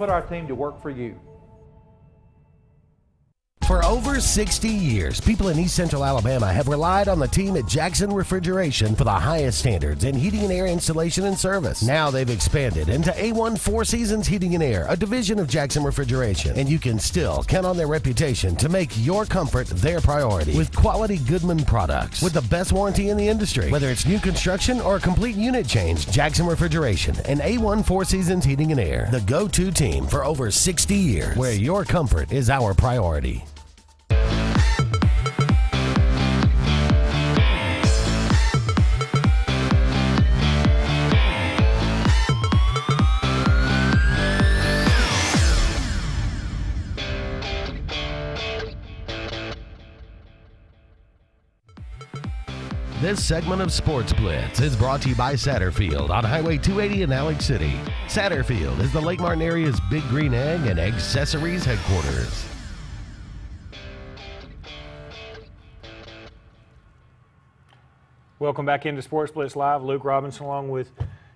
Put our team to work for you. For over 60 years, people in East Central Alabama have relied on the team at Jackson Refrigeration for the highest standards in heating and air installation and service. Now they've expanded into A1 Four Seasons Heating and Air, a division of Jackson Refrigeration, and you can still count on their reputation to make your comfort their priority with quality Goodman products with the best warranty in the industry. Whether it's new construction or a complete unit change, Jackson Refrigeration and A1 Four Seasons Heating and Air, the go-to team for over 60 years, where your comfort is our priority. This segment of Sportz Blitz is brought to you by Satterfield on Highway 280 in Alex City. Satterfield is the Lake Martin area's big green egg and accessories headquarters. Welcome back into Sportz Blitz Live. Luke Robinson along with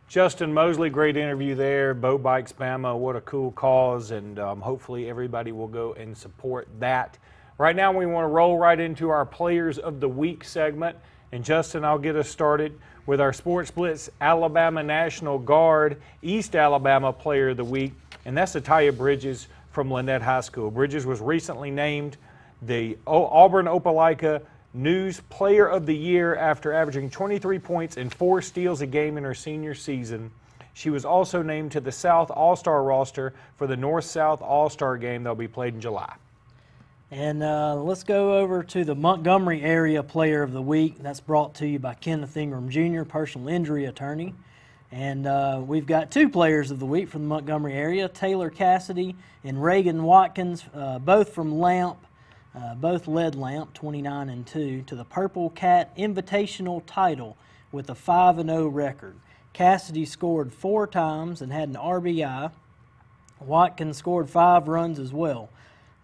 Justin Mosley. Great interview there. Boat Bikes Bama, what a cool cause, and hopefully everybody will go and support that. Right now we want to roll right into our Players of the Week segment. And Justin, I'll get us started with our Sportz Blitz Alabama National Guard East Alabama Player of the Week, and that's Ataya Bridges from Lynette High School. Bridges was recently named the Auburn Opelika News Player of the Year after averaging 23 points and 4 steals a game in her senior season. She was also named to the South All-Star roster for the North-South All-Star game that'll be played in July. And let's go over to the Montgomery Area Player of the Week. That's brought to you by Kenneth Ingram Jr., personal injury attorney. And we've got 2 Players of the Week from the Montgomery area, Taylor Cassidy and Reagan Watkins, both from Lamp, both led Lamp 29-2 to the Purple Cat Invitational title with a 5-0 record. Cassidy scored 4 times and had an RBI. Watkins scored 5 runs as well.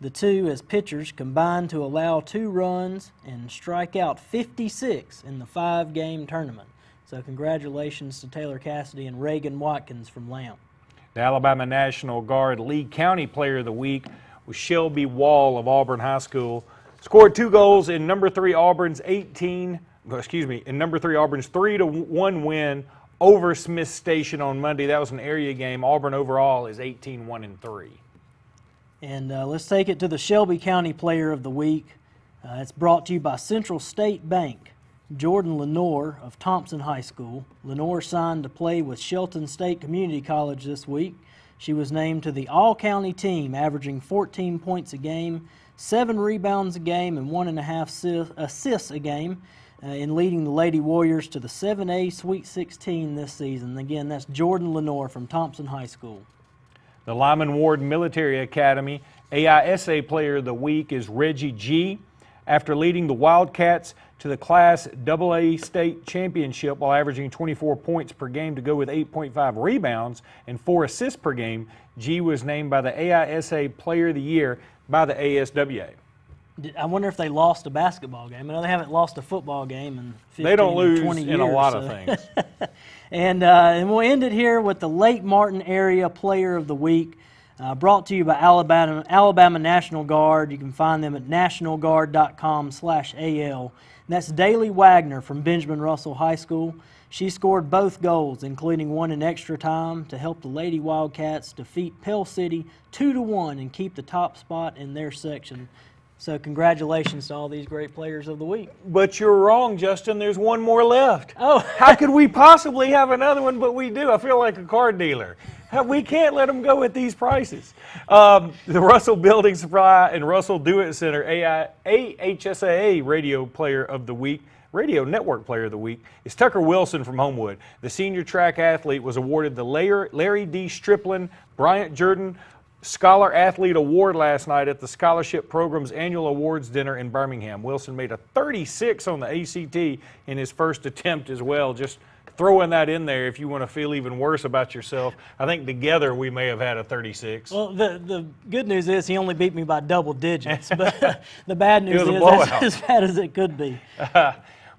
The two, as pitchers, combined to allow 2 runs and strike out 56 in the 5-game tournament. So congratulations to Taylor Cassidy and Reagan Watkins from Lamp. The Alabama National Guard Lee County Player of the Week was Shelby Wall of Auburn High School. Scored 2 goals in number 3 Auburn's 3-1 win over Smith Station on Monday. That was an area game. Auburn overall is 18-1-3. And let's take it to the Shelby County Player of the Week. It's brought to you by Central State Bank. Jordan Lenore of Thompson High School. Lenore signed to play with Shelton State Community College this week. She was named to the All-County team, averaging 14 points a game, 7 rebounds a game, and 1.5 assists a game, in leading the Lady Warriors to the 7A Sweet 16 this season. Again, that's Jordan Lenore from Thompson High School. The Lyman Ward Military Academy AISA Player of the Week is Reggie G. After leading the Wildcats to the Class AA State Championship while averaging 24 points per game to go with 8.5 rebounds and 4 assists per game, G was named by the AISA Player of the Year by the ASWA. I wonder if they lost a basketball game. I know they haven't lost a football game in 15 They don't lose 20 years, in a lot of things. And we'll end it here with the Lake Martin Area Player of the Week, brought to you by Alabama National Guard. You can find them at nationalguard.com/AL. And that's Daly Wagner from Benjamin Russell High School. She scored both goals, including one in extra time, to help the Lady Wildcats defeat Pell City 2-1 and keep the top spot in their section. So congratulations to all these great players of the week. But you're wrong, Justin. There's one more left. Oh. How could we possibly have another one, but we do? I feel like a car dealer. We can't let them go at these prices. The Russell Building Supply and Russell Do-It Center AHSAA Radio Player of the Week, Radio Network Player of the Week, is Tucker Wilson from Homewood. The senior track athlete was awarded the Larry D. Striplin Bryant Jordan Scholar Athlete Award last night at the Scholarship Program's annual awards dinner in Birmingham. Wilson made a 36 on the ACT in his first attempt as well. Just throwing that in there if you want to feel even worse about yourself. I think together we may have had a 36. Well, the good news is he only beat me by double digits, but the bad news is blowout. that's as bad as it could be.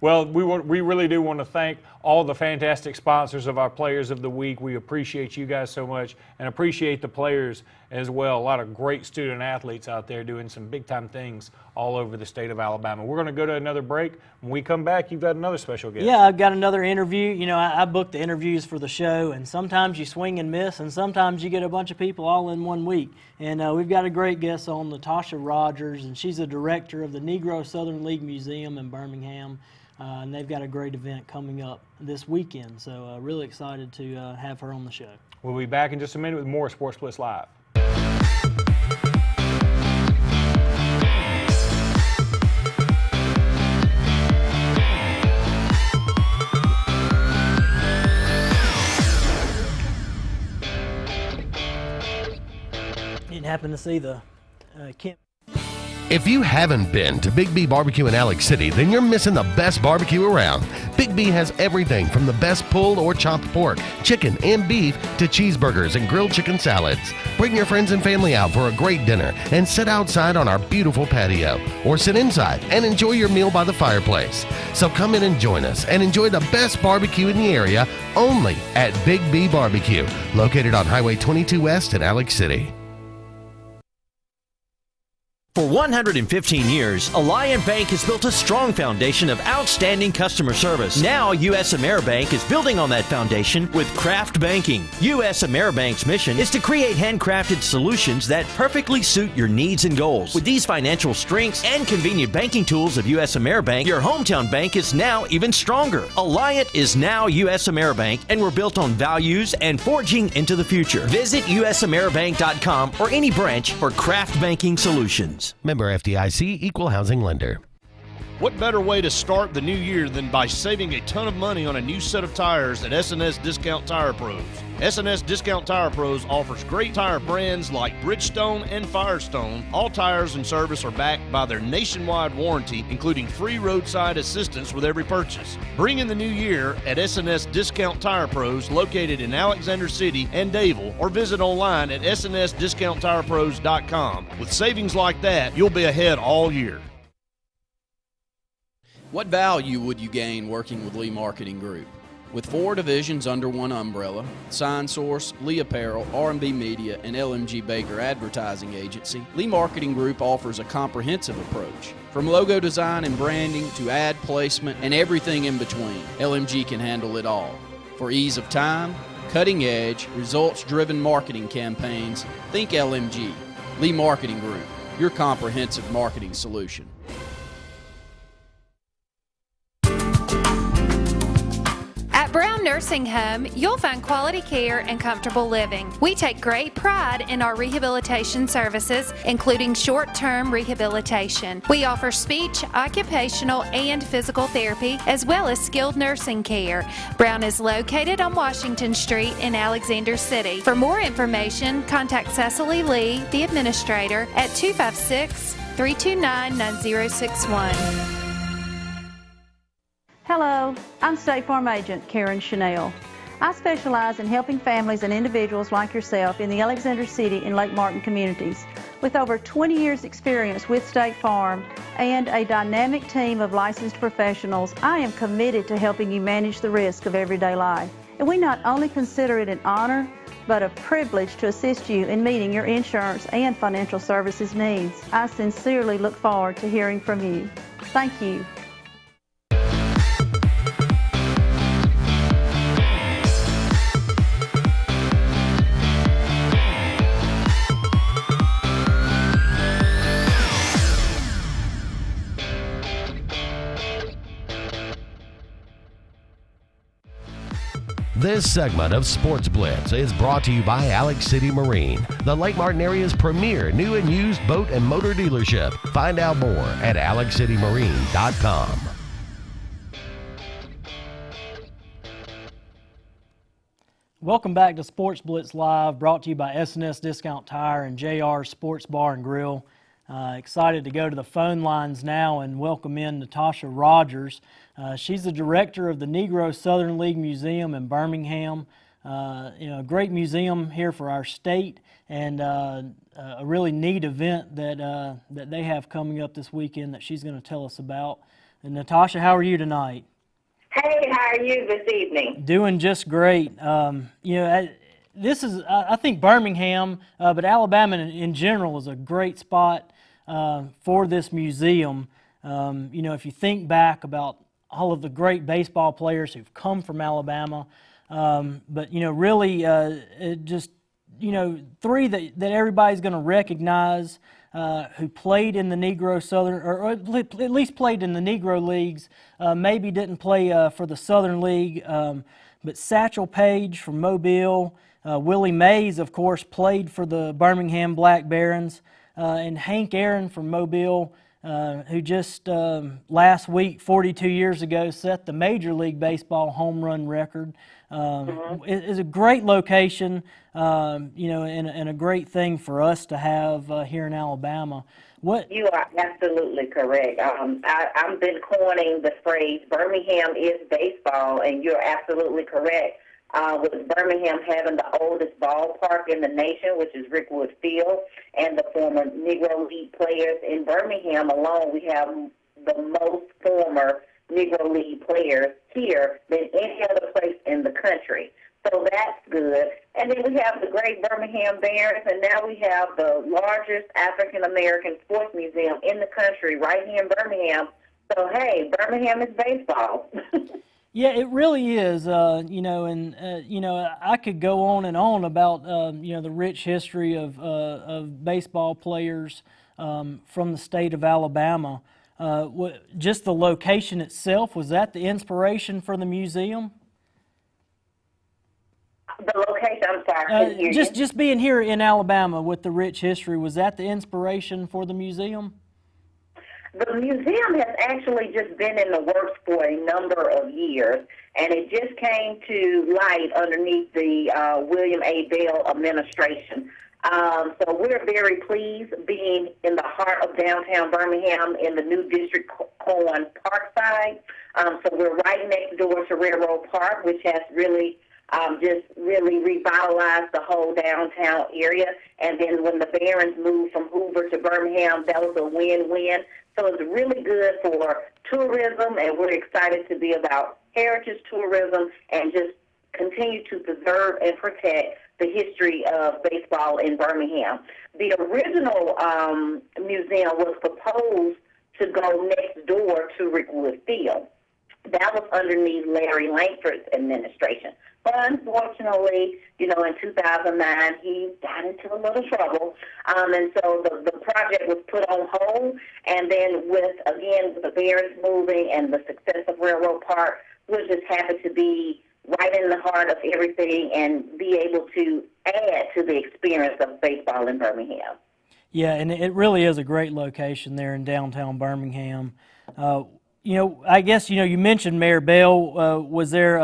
Well, we really do want to thank all the fantastic sponsors of our Players of the Week. We appreciate you guys so much and appreciate the players as well. A lot of great student athletes out there doing some big-time things all over the state of Alabama. We're going to go to another break. When we come back, you've got another special guest. Yeah, I've got another interview. You know, I booked the interviews for the show, and sometimes you swing and miss, and sometimes you get a bunch of people all in one week. And we've got a great guest on, Natasha Rogers, and she's the director of the Negro Southern League Museum in Birmingham. And they've got a great event coming up this weekend. So really excited to have her on the show. We'll be back in just a minute with more Sportz Blitz Live. Didn't happen to see the Kent. If you haven't been to Big B Barbecue in Alex City, then you're missing the best barbecue around. Big B has everything from the best pulled or chopped pork, chicken, and beef to cheeseburgers and grilled chicken salads. Bring your friends and family out for a great dinner and sit outside on our beautiful patio, or sit inside and enjoy your meal by the fireplace. So come in and join us and enjoy the best barbecue in the area only at Big B Barbecue, located on Highway 22 West in Alex City. For 115 years, Alliant Bank has built a strong foundation of outstanding customer service. Now, U.S. AmeriBank is building on that foundation with Craft Banking. U.S. AmeriBank's mission is to create handcrafted solutions that perfectly suit your needs and goals. With these financial strengths and convenient banking tools of U.S. AmeriBank, your hometown bank is now even stronger. Alliant is now U.S. AmeriBank, and we're built on values and forging into the future. Visit usameribank.com or any branch for Craft Banking solutions. Member FDIC, Equal Housing Lender. What better way to start the new year than by saving a ton of money on a new set of tires at S&S Discount Tire Pros? S&S Discount Tire Pros offers great tire brands like Bridgestone and Firestone. All tires and service are backed by their nationwide warranty, including free roadside assistance with every purchase. Bring in the new year at S&S Discount Tire Pros, located in Alexander City and Davil, or visit online at snsdiscounttirepros.com. With savings like that, you'll be ahead all year. What value would you gain working with Lee Marketing Group? With 4 divisions under one umbrella, Sign Source, Lee Apparel, R&B Media, and LMG Baker Advertising Agency, Lee Marketing Group offers a comprehensive approach. From logo design and branding to ad placement and everything in between, LMG can handle it all. For ease of time, cutting edge, results-driven marketing campaigns, think LMG. Lee Marketing Group, your comprehensive marketing solution. At Brown Nursing Home, you'll find quality care and comfortable living. We take great pride in our rehabilitation services, including short-term rehabilitation. We offer speech, occupational, and physical therapy, as well as skilled nursing care. Brown is located on Washington Street in Alexander City. For more information, contact Cecily Lee, the administrator, at 256-329-9061. Hello, I'm State Farm Agent Karen Chanel. I specialize in helping families and individuals like yourself in the Alexander City and Lake Martin communities. With over 20 years experience with State Farm and a dynamic team of licensed professionals, I am committed to helping you manage the risk of everyday life. And we not only consider it an honor, but a privilege to assist you in meeting your insurance and financial services needs. I sincerely look forward to hearing from you. Thank you. This segment of Sportz Blitz is brought to you by Alex City Marine, the Lake Martin area's premier new and used boat and motor dealership. Find out more at alexcitymarine.com. Welcome back to Sportz Blitz Live, brought to you by S&S Discount Tire and JR Sports Bar and Grill. Excited to go to the phone lines now and welcome in Natasha Rogers. She's the director of the Negro Southern League Museum in Birmingham. A great museum here for our state, and a really neat event that they have coming up this weekend that she's going to tell us about. And Natasha, how are you tonight? Hey, how are you this evening? Doing just great. This is, I think, Birmingham, but Alabama in general is a great spot for this museum. If you think back about all of the great baseball players who've come from Alabama, but really three that everybody's going to recognize who played in the Negro Southern, or at least played in the Negro leagues, maybe didn't play for the Southern League, but Satchel Paige from Mobile, Willie Mays, of course, played for the Birmingham Black Barons, and Hank Aaron from Mobile, who just last week, 42 years ago, set the Major League Baseball home run record. It is a great location, and a great thing for us to have here in Alabama. You are absolutely correct. I've been coining the phrase "Birmingham is baseball," and you're absolutely correct. With Birmingham having the oldest ballpark in the nation, which is Rickwood Field, and the former Negro League players in Birmingham alone, we have the most former Negro League players here than any other place in the country. So that's good. And then we have the great Birmingham Barons, and now we have the largest African-American sports museum in the country right here in Birmingham. So, hey, Birmingham is baseball. Yeah, it really is, I could go on and on about, the rich history of baseball players from the state of Alabama. Just the location itself, was that the inspiration for the museum? The location, I'm sorry. Just being here in Alabama with the rich history, was that the inspiration for the museum? The museum has actually just been in the works for a number of years, and it just came to light underneath the William A. Bell administration. So we're very pleased being in the heart of downtown Birmingham in the new District Corn Parkside. So we're right next door to Railroad Park, which has really revitalized the whole downtown area. And then when the Barons moved from Hoover to Birmingham, that was a win-win. So it's really good for tourism, and we're excited to be about heritage tourism and just continue to preserve and protect the history of baseball in Birmingham. The original museum was proposed to go next door to Rickwood Field. That was underneath Larry Langford's administration. But unfortunately, in 2009, he got into a little trouble. And so the project was put on hold. And then with the Barons moving and the success of Railroad Park, we're just happy to be right in the heart of everything and be able to add to the experience of baseball in Birmingham. Yeah, and it really is a great location there in downtown Birmingham. I guess, you mentioned Mayor Bell. Was there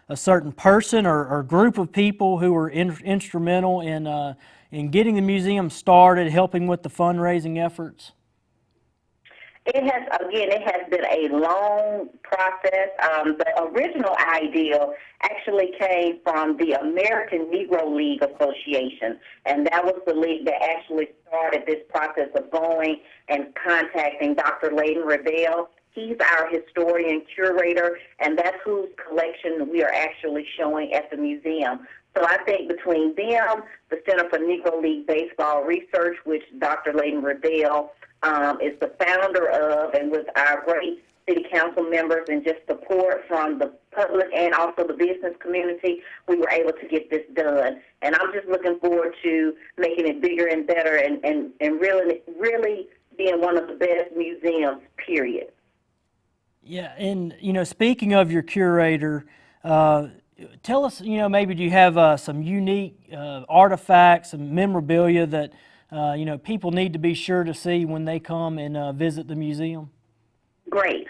a certain person or group of people who were instrumental in getting the museum started, helping with the fundraising efforts? It has been a long process. The original idea actually came from the American Negro League Association, and that was the league that actually started this process of going and contacting Dr. Layden Rebell. He's our historian curator, and that's whose collection we are actually showing at the museum. So I think between them, the Center for Negro League Baseball Research, which Dr. Layden Rebell is the founder of, and with our great city council members and just support from the public and also the business community, we were able to get this done. And I'm just looking forward to making it bigger and better and really being one of the best museums, period. Yeah, and, speaking of your curator, tell us, maybe do you have some unique artifacts, some memorabilia that, people need to be sure to see when they come and visit the museum? Great.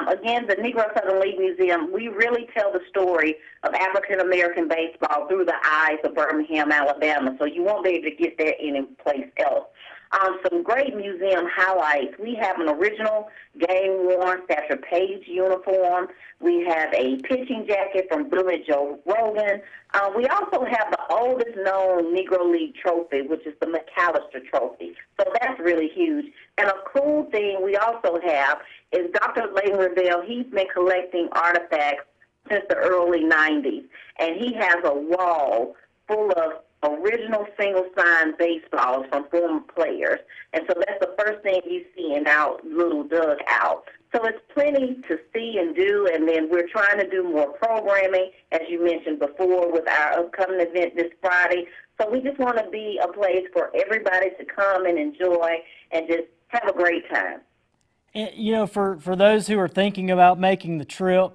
Again, the Negro Southern League Museum, we really tell the story of African-American baseball through the eyes of Birmingham, Alabama, so you won't be able to get that anyplace else. Some great museum highlights. We have an original game-worn Satchel Paige uniform. We have a pitching jacket from Billy Joe Rogan. We also have the oldest known Negro League trophy, which is the McAllister Trophy. So that's really huge. And a cool thing we also have is Dr. Layton Revelle. He's been collecting artifacts since the early 90s, and he has a wall full of original single-sign baseballs from former players. And so that's the first thing you see in our little dugout. So it's plenty to see and do, and then we're trying to do more programming, as you mentioned before, with our upcoming event this Friday. So we just want to be a place for everybody to come and enjoy and just have a great time. And, you know, for those who are thinking about making the trip,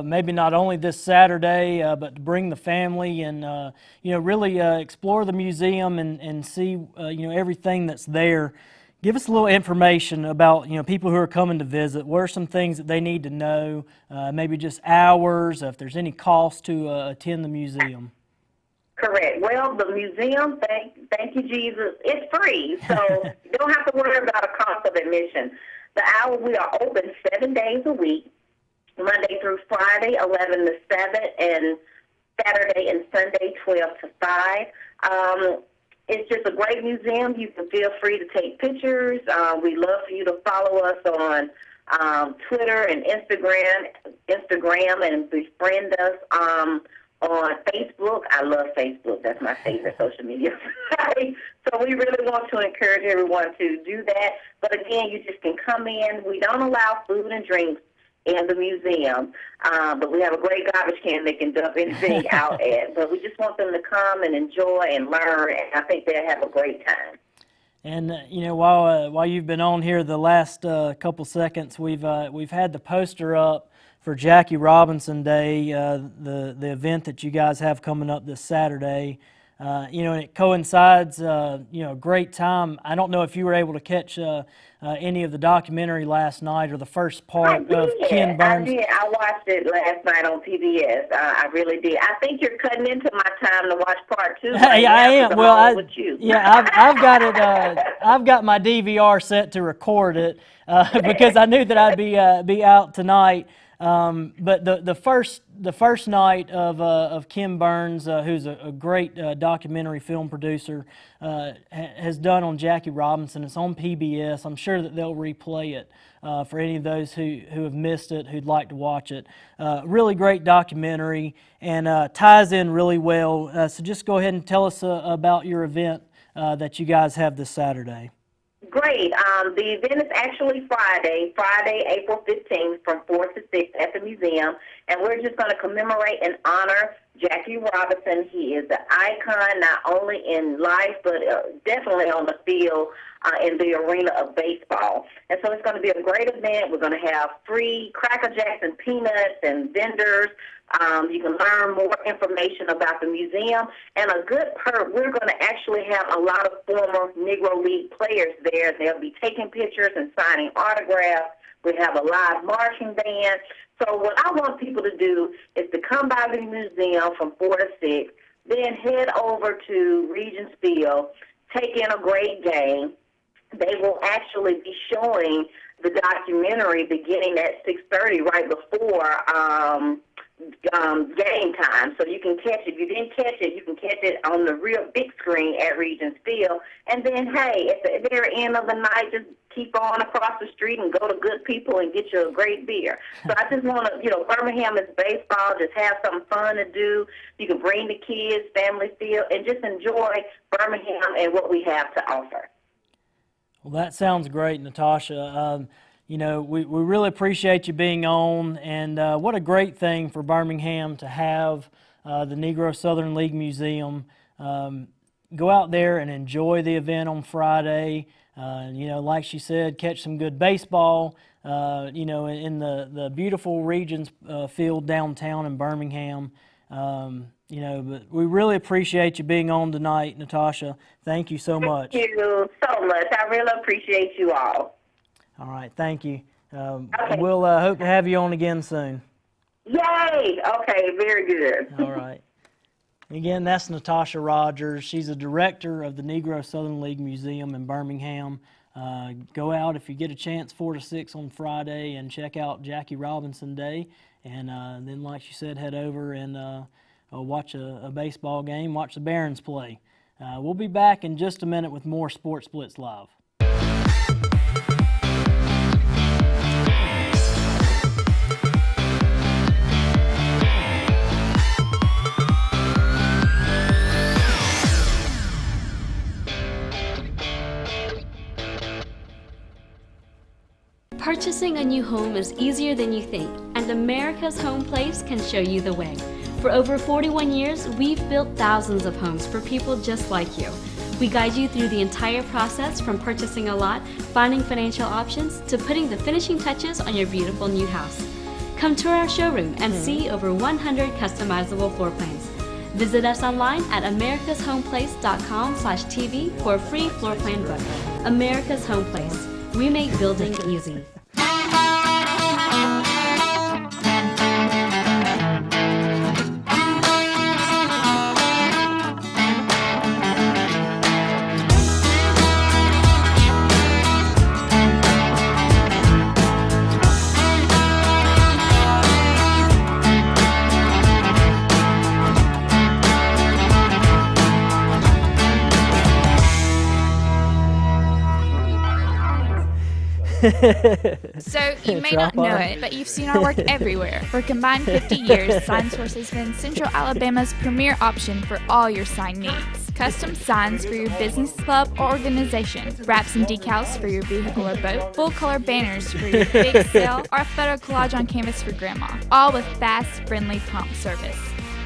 maybe not only this Saturday, but to bring the family and, you know, really explore the museum and see, you know, everything that's there. Give us a little information about, you know, people who are coming to visit. What are some things that they need to know? Maybe just hours, if there's any cost to attend the museum. Correct. Well, the museum, thank you, Jesus, it's free, so you don't have to worry about a cost of admission. The hour, we are open 7 days a week, Monday through Friday, 11 to 7, and Saturday and Sunday, 12 to 5. It's just a great museum. You can feel free to take pictures. We love for you to follow us on Twitter and Instagram, and befriend us on Facebook. I love Facebook. That's my favorite social media site. So we really want to encourage everyone to do that. But again, you just can come in. We don't allow food and drinks in the museum, but we have a great garbage can they can dump anything out at. But we just want them to come and enjoy and learn, and I think they'll have a great time. And you know, while you've been on here the last couple seconds, we've had the poster up for Jackie Robinson Day, the event that you guys have coming up this Saturday. You know, and it coincides, you know, a great time. I don't know if you were able to catch any of the documentary last night or the first part of Ken Burns. I did. I watched it last night on PBS. I really did. I think you're cutting into my time to watch part 2. Right, yeah, I am. Well, with you. Yeah, I've got it. I've got my DVR set to record it because I knew that I'd be out tonight. But the first night of Kim Burns, who's a great documentary film producer, has done on Jackie Robinson. It's on PBS. I'm sure that they'll replay it for any of those who have missed it, who'd like to watch it. Really great documentary and ties in really well. So just go ahead and tell us about your event that you guys have this Saturday. Great. The event is actually Friday, April 15th from 4 to 6 at the museum, and we're just going to commemorate and honor Jackie Robinson. He is an icon not only in life but definitely on the field in the arena of baseball. And so it's going to be a great event. We're going to have free Cracker Jacks and peanuts and vendors. You can learn more information about the museum. And a good perk, we're going to actually have a lot of former Negro League players there. They'll be taking pictures and signing autographs. We have a live marching band. So what I want people to do is to come by the museum from 4 to 6, then head over to Regents Field, take in a great game. They will actually be showing the documentary beginning at 6:30 right before game time, so you can catch it. If you didn't catch it, you can catch it on the real big screen at Regents Field. And then, hey, at the very end of the night, just keep on across the street and go to Good People and get you a great beer. So I just want to, you know, Birmingham is baseball. Just have something fun to do. You can bring the kids, family field, and just enjoy Birmingham and what we have to offer. Well, that sounds great, Natasha. You know, we really appreciate you being on, and what a great thing for Birmingham to have the Negro Southern League Museum. Go out there and enjoy the event on Friday. You know, like she said, catch some good baseball, you know, in the beautiful Regents Field downtown in Birmingham. You know, but we really appreciate you being on tonight, Natasha. Thank you so much. Thank you so much. I really appreciate you all. All right, thank you. Okay. We'll hope to have you on again soon. Yay! Okay, very good. All right. Again, that's Natasha Rogers. She's a director of the Negro Southern League Museum in Birmingham. Go out if you get a chance, 4 to 6 on Friday, and check out Jackie Robinson Day. And then, like she said, head over and watch a baseball game, watch the Barons play. We'll be back in just a minute with more Sportz Blitz Live. Purchasing a new home is easier than you think, and America's Home Place can show you the way. For over 41 years, we've built thousands of homes for people just like you. We guide you through the entire process from purchasing a lot, finding financial options, to putting the finishing touches on your beautiful new house. Come tour our showroom and see over 100 customizable floor plans. Visit us online at americashomeplace.com/TV for a free floor plan book. America's Home Place. We make building easy. So, you may not know it, but you've seen our work everywhere. For a combined 50 years, SignSource has been Central Alabama's premier option for all your sign needs. Custom signs for your business, club, or organization. Wraps and decals for your vehicle or boat. Full-color banners for your big sale, or a photo collage on canvas for grandma. All with fast, friendly, prompt service.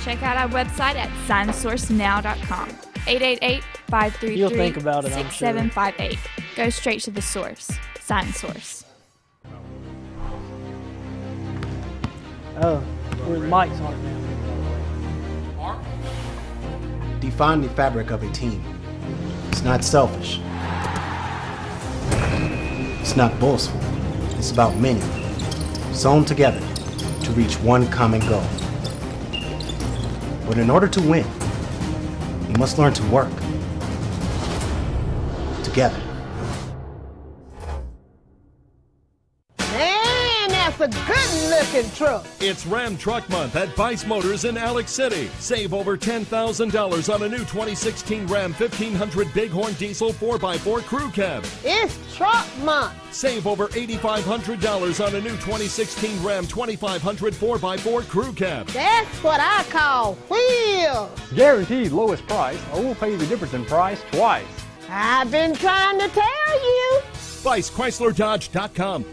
Check out our website at signsourcenow.com. 888-533-6758. Go straight to the source. SignSource. Oh, where the mic's on it now. Define the fabric of a team. It's not selfish. It's not boastful. It's about many, sewn together to reach one common goal. But in order to win, you must learn to work together. That's a good-looking truck. It's Ram Truck Month at Vice Motors in Alex City. Save over $10,000 on a new 2016 Ram 1500 Bighorn Diesel 4x4 Crew Cab. It's truck month. Save over $8,500 on a new 2016 Ram 2500 4x4 Crew Cab. That's what I call wheels. Guaranteed lowest price, or we'll pay the difference in price twice. I've been trying to tell you. ViceChryslerDodge.com.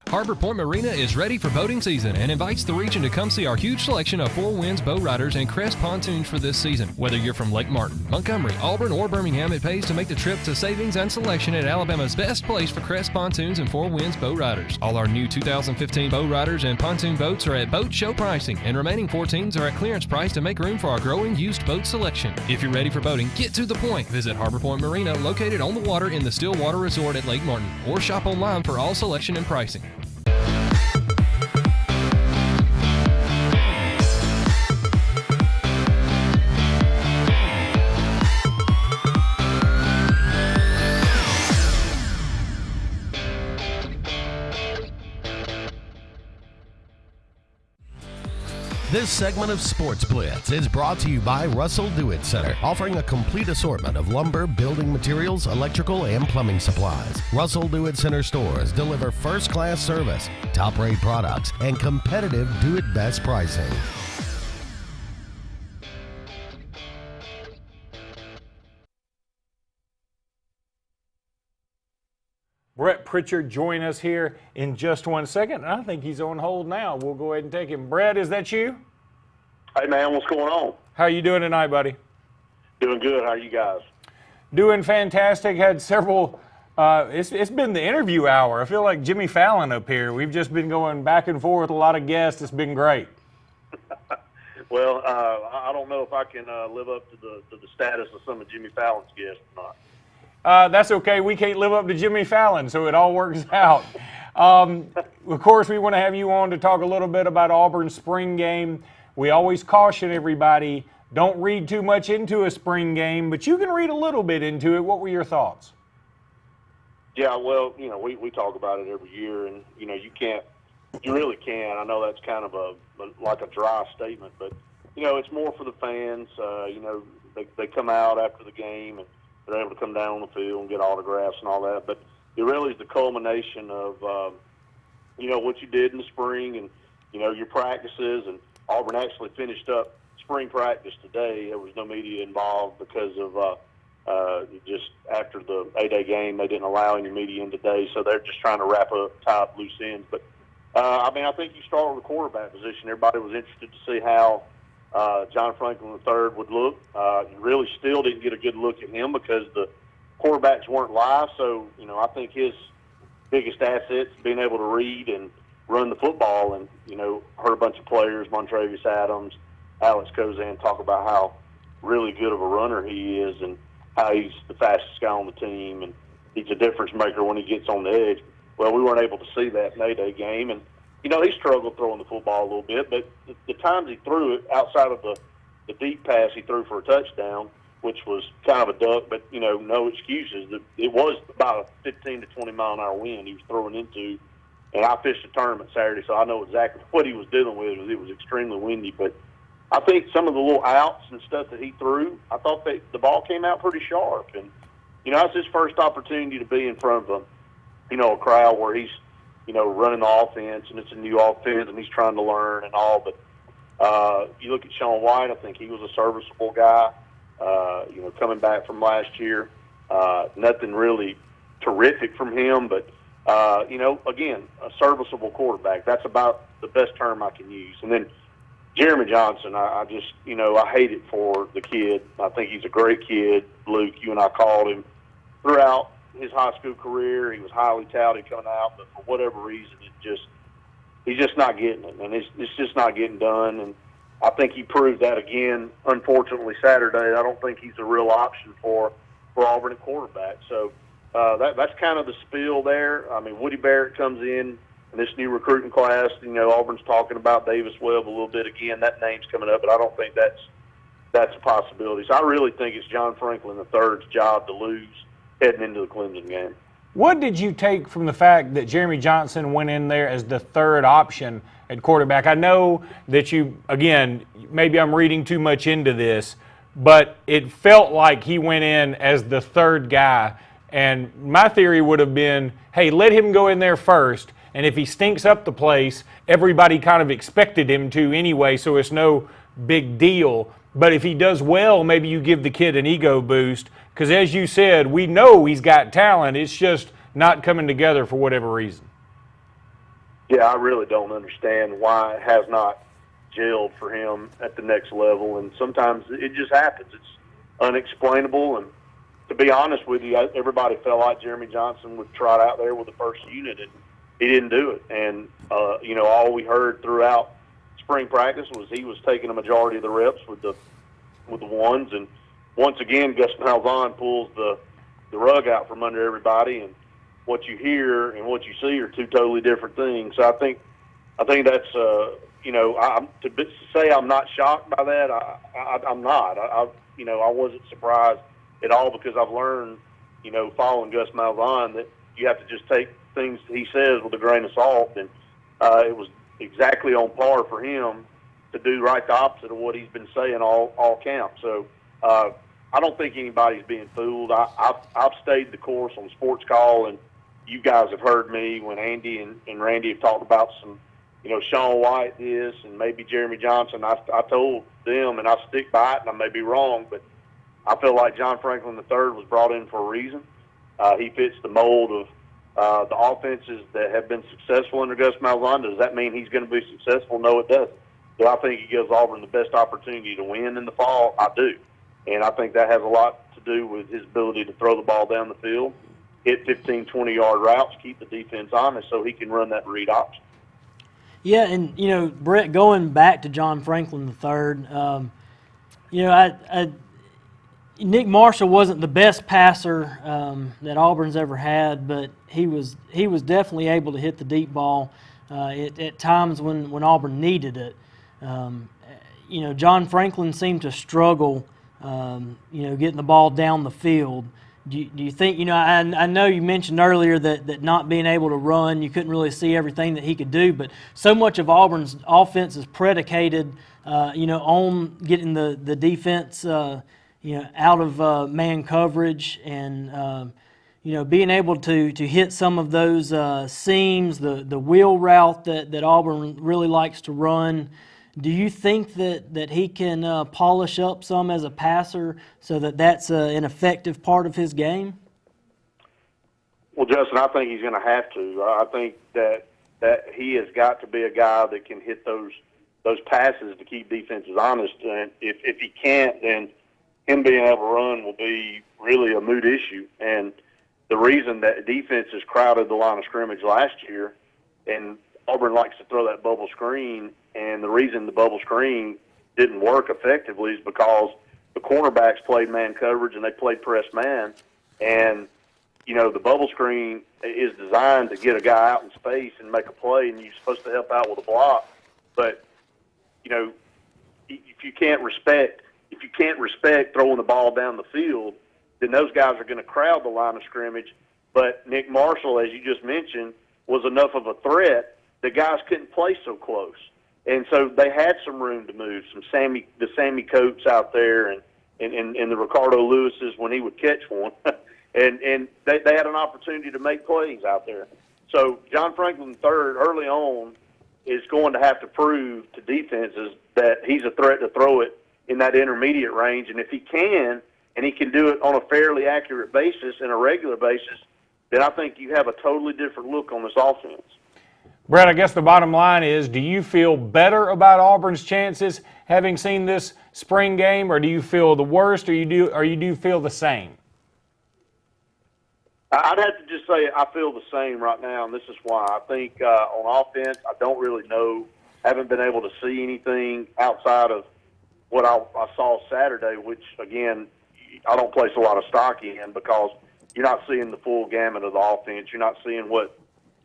Harbor Point Marina is ready for boating season and invites the region to come see our huge selection of Four Winds boat riders and Crest pontoons for this season. Whether you're from Lake Martin, Montgomery, Auburn, or Birmingham, it pays to make the trip to savings and selection at Alabama's best place for Crest pontoons and Four Winds boat riders. All our new 2015 boat riders and pontoon boats are at boat show pricing, and remaining 14s are at clearance price to make room for our growing used boat selection. If you're ready for boating, get to the point. Visit Harbor Point Marina, located on the water in the Stillwater Resort at Lake Martin, or shop online for all selection and pricing. This segment of Sportz Blitz is brought to you by Russell Do-It Center, offering a complete assortment of lumber, building materials, electrical, and plumbing supplies. Russell Do-It Center stores deliver first-class service, top-rate products, and competitive do-it-best pricing. Brett Pritchard join us here in just 1 second, and I think he's on hold now. We'll go ahead and take him. Brett, is that you? Hey, man, what's going on? How you doing tonight, buddy? Doing good. How are you guys? Doing fantastic. Had several, it's been the interview hour. I feel like Jimmy Fallon up here. We've just been going back and forth with a lot of guests. It's been great. Well, I don't know if I can live up to the status of some of Jimmy Fallon's guests or not. That's okay. We can't live up to Jimmy Fallon, so it all works out. Of course, we want to have you on to talk a little bit about Auburn's spring game. We always caution everybody, don't read too much into a spring game, but you can read a little bit into it. What were your thoughts? Yeah, well, we talk about it every year, and, you really can. I know that's kind of like a dry statement, but, it's more for the fans. They come out after the game, and they're able to come down on the field and get autographs and all that. But it really is the culmination of, what you did in the spring and, your practices. And Auburn actually finished up spring practice today. There was no media involved because of, Just after the 8A game, they didn't allow any media in today, so they're just trying to tie up loose ends. But, I think you start with the quarterback position. Everybody was interested to see how John Franklin III would look. Really still didn't get a good look at him because the quarterbacks weren't live. So, I think his biggest asset is being able to read and run the football. And, heard a bunch of players, Montravius Adams, Alex Kozan, talk about how really good of a runner he is and how he's the fastest guy on the team and he's a difference maker when he gets on the edge. Well, we weren't able to see that in the 8A game. And, he struggled throwing the football a little bit, but the times he threw it, outside of the deep pass he threw for a touchdown, which was kind of a duck, but, no excuses. It was about a 15 to 20-mile-an-hour wind he was throwing into. And I fished a tournament Saturday, so I know exactly what he was dealing with. It was extremely windy. But I think some of the little outs and stuff that he threw, I thought the ball came out pretty sharp. And, it's his first opportunity to be in front of a crowd where he's, running the offense, and it's a new offense, and he's trying to learn and all. But you look at Sean White, I think he was a serviceable guy, coming back from last year. Nothing really terrific from him, but, again, a serviceable quarterback. That's about the best term I can use. And then Jeremy Johnson, I just, I hate it for the kid. I think he's a great kid. Luke, you and I called him throughout his high school career. He was highly touted coming out, but for whatever reason, he's just not getting it, and it's just not getting done. And I think he proved that again. Unfortunately, Saturday, I don't think he's a real option for Auburn at quarterback. So that's kind of the spiel there. I mean, Woody Barrett comes in this new recruiting class. Auburn's talking about Davis Webb a little bit again. That name's coming up, but I don't think that's a possibility. So I really think it's John Franklin III's job to lose heading into the Clemson game. What did you take from the fact that Jeremy Johnson went in there as the third option at quarterback? I know that again, maybe I'm reading too much into this, but it felt like he went in as the third guy. And my theory would have been, hey, let him go in there first, and if he stinks up the place, everybody kind of expected him to anyway, so it's no big deal. But if he does well, maybe you give the kid an ego boost, because as you said, we know he's got talent. It's just not coming together for whatever reason. Yeah, I really don't understand why it has not gelled for him at the next level, and sometimes it just happens. It's unexplainable, and to be honest with you, everybody felt like Jeremy Johnson would trot out there with the first unit, and he didn't do it. And, all we heard throughout spring practice was he was taking a majority of the reps with the ones. And once again, Gus Malzahn pulls the rug out from under everybody, and what you hear and what you see are two totally different things. So I think that's, to say I'm not shocked by that, I'm not. I wasn't surprised at all, because I've learned, following Gus Malzahn, that you have to just take things he says with a grain of salt. And it was exactly on par for him to do right the opposite of what he's been saying all camp. So I don't think anybody's being fooled. I've stayed the course on Sports Call, and you guys have heard me when Andy and Randy have talked about some, Sean White this and maybe Jeremy Johnson. I told them, and I stick by it, and I may be wrong, but I feel like John Franklin III was brought in for a reason. He fits the mold of the offenses that have been successful under Gus Malzahn. Does that mean he's going to be successful? No, it doesn't. Do I think he gives Auburn the best opportunity to win in the fall? I do. And I think that has a lot to do with his ability to throw the ball down the field, hit 15, 20-yard routes, keep the defense honest so he can run that read option. Yeah, and, Brett, going back to John Franklin III, Nick Marshall wasn't the best passer that Auburn's ever had, but he was definitely able to hit the deep ball at times when Auburn needed it. John Franklin seemed to struggle, getting the ball down the field. Do you think, I know you mentioned earlier that not being able to run, you couldn't really see everything that he could do, but so much of Auburn's offense is predicated, on getting the defense, out of man coverage and, being able to hit some of those seams, the wheel route that Auburn really likes to run. Do you think that he can polish up some as a passer so that that's an effective part of his game? Well, Justin, I think he's going to have to. I think that he has got to be a guy that can hit those passes to keep defenses honest. And if he can't, then him being able to run will be really a moot issue. And the reason that defenses crowded the line of scrimmage last year, and Auburn likes to throw that bubble screen, and the reason the bubble screen didn't work effectively is because the cornerbacks played man coverage and they played press man. And, you know, the bubble screen is designed to get a guy out in space and make a play, and you're supposed to help out with a block. But, you know, if you can't respect throwing the ball down the field, then those guys are going to crowd the line of scrimmage. But Nick Marshall, as you just mentioned, was enough of a threat that guys couldn't play so close. And so they had some room to move, the Sammy Coates out there and the Ricardo Lewises when he would catch one. and they had an opportunity to make plays out there. So John Franklin III early on is going to have to prove to defenses that he's a threat to throw it in that intermediate range. And if he can, and he can do it on a fairly accurate basis and a regular basis, then I think you have a totally different look on this offense. Brett, I guess the bottom line is, do you feel better about Auburn's chances having seen this spring game, or do you feel the worst, or you do feel the same? I'd have to just say I feel the same right now, and this is why. I think on offense, I don't really know, haven't been able to see anything outside of what I saw Saturday, which, again, I don't place a lot of stock in because you're not seeing the full gamut of the offense. You're not seeing what,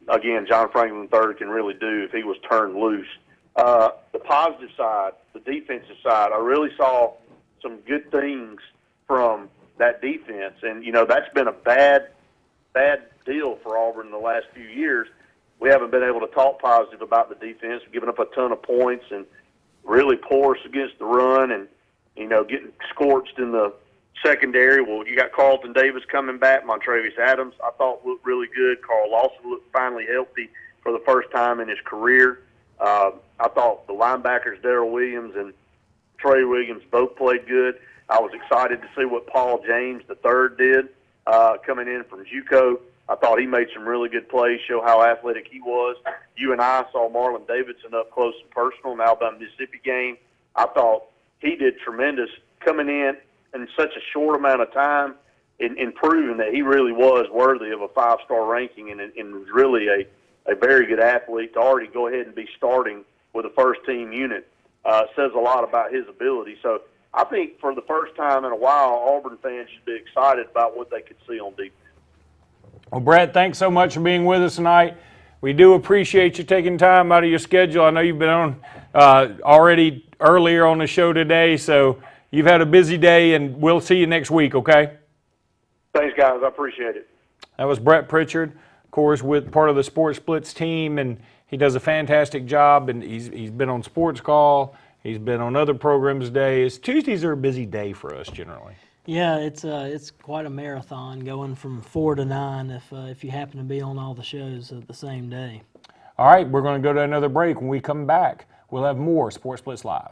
again, John Franklin III can really do if he was turned loose. The positive side, the defensive side, I really saw some good things from that defense. And, you know, that's been a bad deal for Auburn in the last few years. We haven't been able to talk positive about the defense, giving up a ton of points and really porous against the run and, you know, getting scorched in the secondary. Well, you got Carlton Davis coming back. Montravius Adams, I thought, looked really good. Carl Lawson looked finally healthy for the first time in his career. I thought the linebackers, Darrell Williams and Trey Williams, both played good. I was excited to see what Paul James III did coming in from JUCO. I thought he made some really good plays, show how athletic he was. You and I saw Marlon Davidson up close and personal in the Alabama-Mississippi game. I thought he did tremendous coming in such a short amount of time in proving that he really was worthy of a 5-star ranking and was really a very good athlete to already go ahead and be starting with a first-team unit. Says a lot about his ability. So I think for the first time in a while, Auburn fans should be excited about what they could see on defense. Well, Brett, thanks so much for being with us tonight. We do appreciate you taking time out of your schedule. I know you've been on already earlier on the show today, so you've had a busy day, and we'll see you next week, okay? Thanks, guys. I appreciate it. That was Brett Pritchard, of course, with part of the Sportz Blitz team, and he does a fantastic job, and he's been on Sports Call. He's been on other programs days. Tuesdays are a busy day for us generally. Yeah, it's quite a marathon going from 4 to 9 if you happen to be on all the shows at the same day. All right, we're going to go to another break. When we come back, we'll have more Sportz Blitz Live.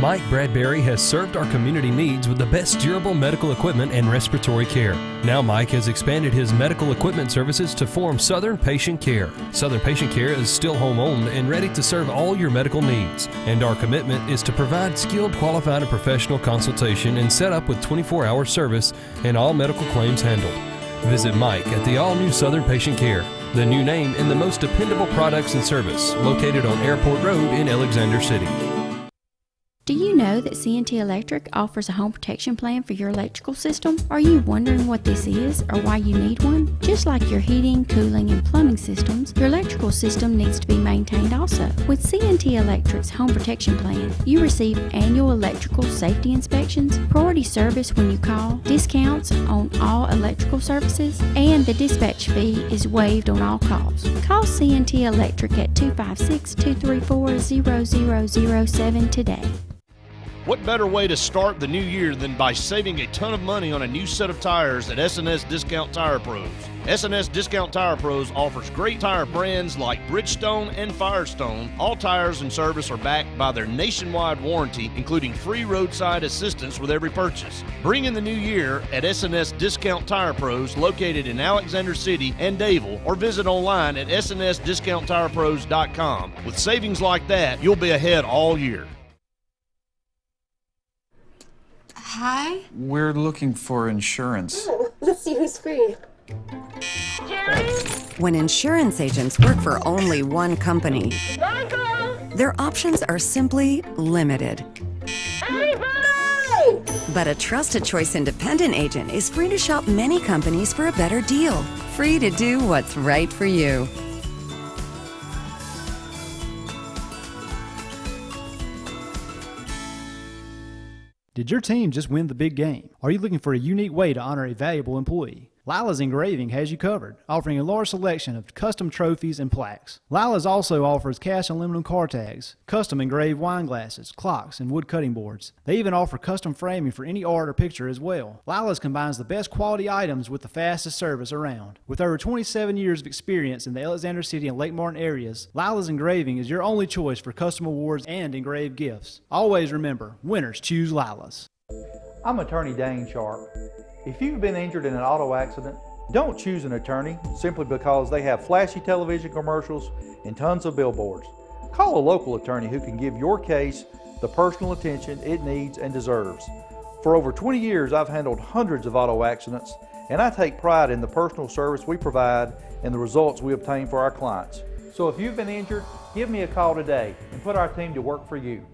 Mike Bradbury has served our community needs with the best durable medical equipment and respiratory care. Now Mike has expanded his medical equipment services to form Southern Patient Care. Southern Patient Care is still home-owned and ready to serve all your medical needs. And our commitment is to provide skilled, qualified, and professional consultation and set up with 24-hour service and all medical claims handled. Visit Mike at the all-new Southern Patient Care, the new name in the most dependable products and service, located on Airport Road in Alexander City. Do you know that C&T Electric offers a home protection plan for your electrical system? Are you wondering what this is or why you need one? Just like your heating, cooling, and plumbing systems, your electrical system needs to be maintained also. With C&T Electric's home protection plan, you receive annual electrical safety inspections, priority service when you call, discounts on all electrical services, and the dispatch fee is waived on all calls. Call C&T Electric at 256-234-0007 today. What better way to start the new year than by saving a ton of money on a new set of tires at S&S Discount Tire Pros? S&S Discount Tire Pros offers great tire brands like Bridgestone and Firestone. All tires and service are backed by their nationwide warranty, including free roadside assistance with every purchase. Bring in the new year at S&S Discount Tire Pros, located in Alexander City and Davil, or visit online at snsdiscounttirepros.com. With savings like that, you'll be ahead all year. Hi. We're looking for insurance. Let's see who's free. When insurance agents work for only one company, their options are simply limited. But a Trusted Choice independent agent is free to shop many companies for a better deal. Free to do what's right for you. Did your team just win the big game? Are you looking for a unique way to honor a valuable employee? Lila's Engraving has you covered, offering a large selection of custom trophies and plaques. Lila's also offers cast aluminum car tags, custom engraved wine glasses, clocks, and wood cutting boards. They even offer custom framing for any art or picture as well. Lila's combines the best quality items with the fastest service around. With over 27 years of experience in the Alexander City and Lake Martin areas, Lila's Engraving is your only choice for custom awards and engraved gifts. Always remember, winners choose Lila's. I'm attorney Dane Sharp. If you've been injured in an auto accident, don't choose an attorney simply because they have flashy television commercials and tons of billboards. Call a local attorney who can give your case the personal attention it needs and deserves. For over 20 years, I've handled hundreds of auto accidents, and I take pride in the personal service we provide and the results we obtain for our clients. So if you've been injured, give me a call today and put our team to work for you.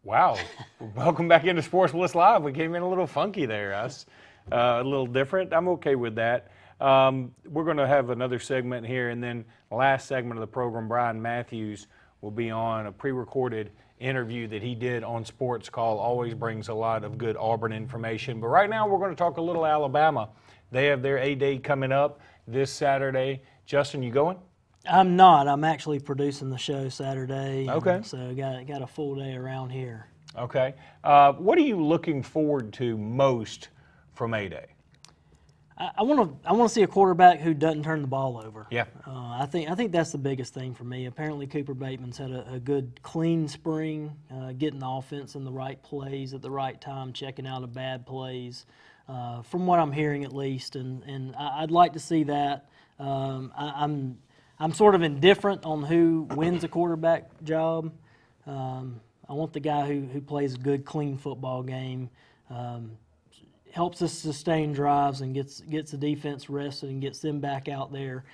Wow. Welcome back into Sportz Blitz Live. We came in a little funky there, us. A little different. I'm okay with that. We're going to have another segment here, and then the last segment of the program, Brian Matthews will be on a pre-recorded interview that he did on Sports Call. Always brings a lot of good Auburn information. But right now we're going to talk a little Alabama. They have their A-Day coming up this Saturday. Justin, you going? I'm not. I'm actually producing the show Saturday. Okay. So got a full day around here. Okay. What are you looking forward to most from A-Day? I want to see a quarterback who doesn't turn the ball over. Yeah. I think that's the biggest thing for me. Apparently Cooper Bateman's had a good clean spring, getting the offense in the right plays at the right time, checking out of bad plays, from what I'm hearing at least. And I'd like to see that. I'm sort of indifferent on who wins a quarterback job. I want the guy who plays a good, clean football game, helps us sustain drives and gets the defense rested and gets them back out there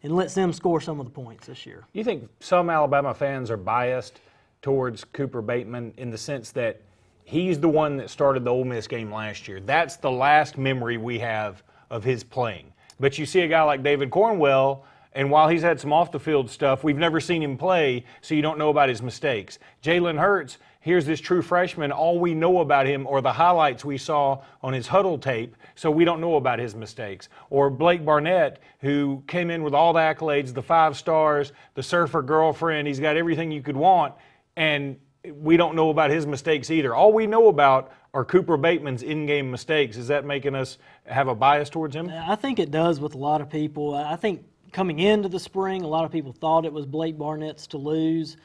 and lets them score some of the points this year. You think some Alabama fans are biased towards Cooper Bateman in the sense that he's the one that started the Ole Miss game last year? That's the last memory we have of his playing. But you see a guy like David Cornwell, and while he's had some off-the-field stuff, we've never seen him play, so you don't know about his mistakes. Jalen Hurts, here's this true freshman. All we know about him are the highlights we saw on his huddle tape, so we don't know about his mistakes. Or Blake Barnett, who came in with all the accolades, the 5 stars, the surfer girlfriend. He's got everything you could want, and we don't know about his mistakes either. All we know about are Cooper Bateman's in-game mistakes. Is that making us have a bias towards him? I think it does with a lot of people. I think coming into the spring, a lot of people thought it was Blake Barnett's to lose.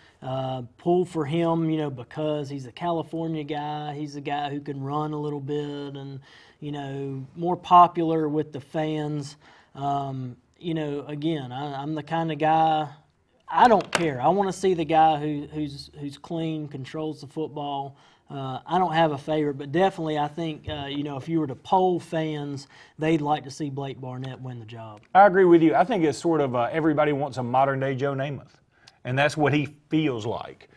Pull for him, because he's a California guy. He's a guy who can run a little bit and, more popular with the fans. Again, I'm the kind of guy, I don't care. I want to see the guy who's clean, controls the football. I don't have a favorite, but definitely I think, if you were to poll fans, they'd like to see Blake Barnett win the job. I agree with you. I think it's sort of everybody wants a modern-day Joe Namath, and that's what he feels like.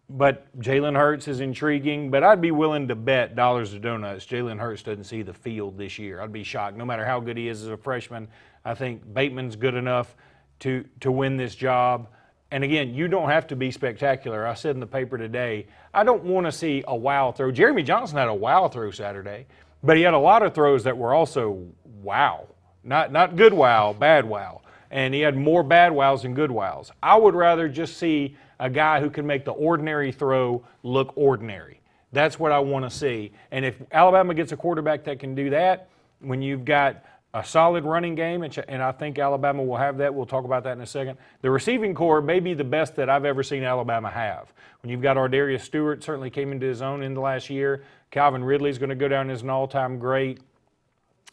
But Jalen Hurts is intriguing, but I'd be willing to bet dollars to donuts Jalen Hurts doesn't see the field this year. I'd be shocked. No matter how good he is as a freshman, I think Bateman's good enough to win this job. And again, you don't have to be spectacular. I said in the paper today, I don't want to see a wow throw. Jeremy Johnson had a wow throw Saturday, but he had a lot of throws that were also wow. Not good wow, bad wow. And he had more bad wows than good wows. I would rather just see a guy who can make the ordinary throw look ordinary. That's what I want to see. And if Alabama gets a quarterback that can do that, when you've got a solid running game, and I think Alabama will have that. We'll talk about that in a second. The receiving core may be the best that I've ever seen Alabama have. When you've got Ardarius Stewart, certainly came into his own in the last year. Calvin Ridley's going to go down as an all-time great.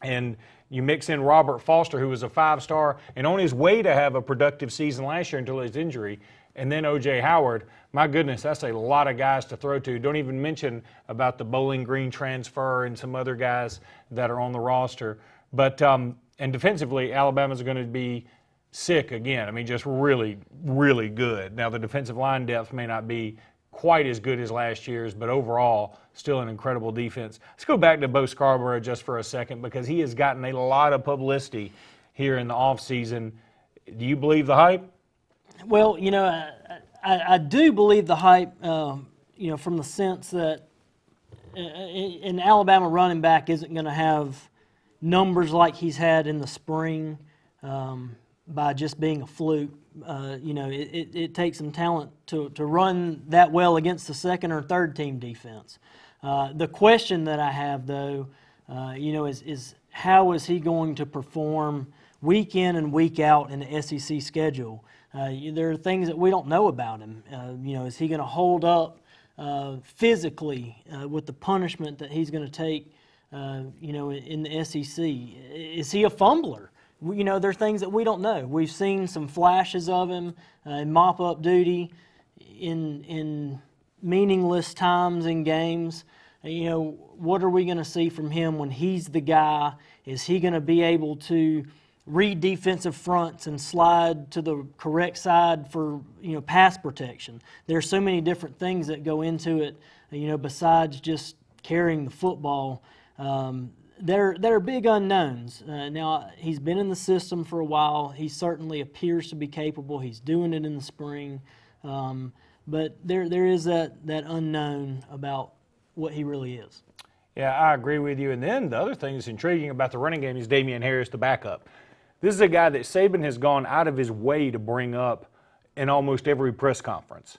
And you mix in Robert Foster, who was a 5-star and on his way to have a productive season last year until his injury, and then O.J. Howard. My goodness, that's a lot of guys to throw to. Don't even mention about the Bowling Green transfer and some other guys that are on the roster. But and defensively, Alabama's going to be sick again. I mean, just really, really good. Now, the defensive line depth may not be quite as good as last year's, but overall, still an incredible defense. Let's go back to Bo Scarborough just for a second because he has gotten a lot of publicity here in the offseason. Do you believe the hype? Well, I do believe the hype, from the sense that an Alabama running back isn't going to have numbers like he's had in the spring by just being a fluke. It takes some talent to run that well against the second or third team defense. The question that I have, though, is how is he going to perform week in and week out in the SEC schedule? There are things that we don't know about him. Is he going to hold up physically with the punishment that he's going to take in the SEC? Is he a fumbler? There are things that we don't know. We've seen some flashes of him in mop-up duty in meaningless times in games. What are we going to see from him when he's the guy? Is he going to be able to read defensive fronts and slide to the correct side for pass protection? There are so many different things that go into it, besides just carrying the football. There are big unknowns. Now, he's been in the system for a while. He certainly appears to be capable. He's doing it in the spring. But there is that unknown about what he really is. Yeah, I agree with you. And then the other thing that's intriguing about the running game is Damian Harris, the backup. This is a guy that Saban has gone out of his way to bring up in almost every press conference.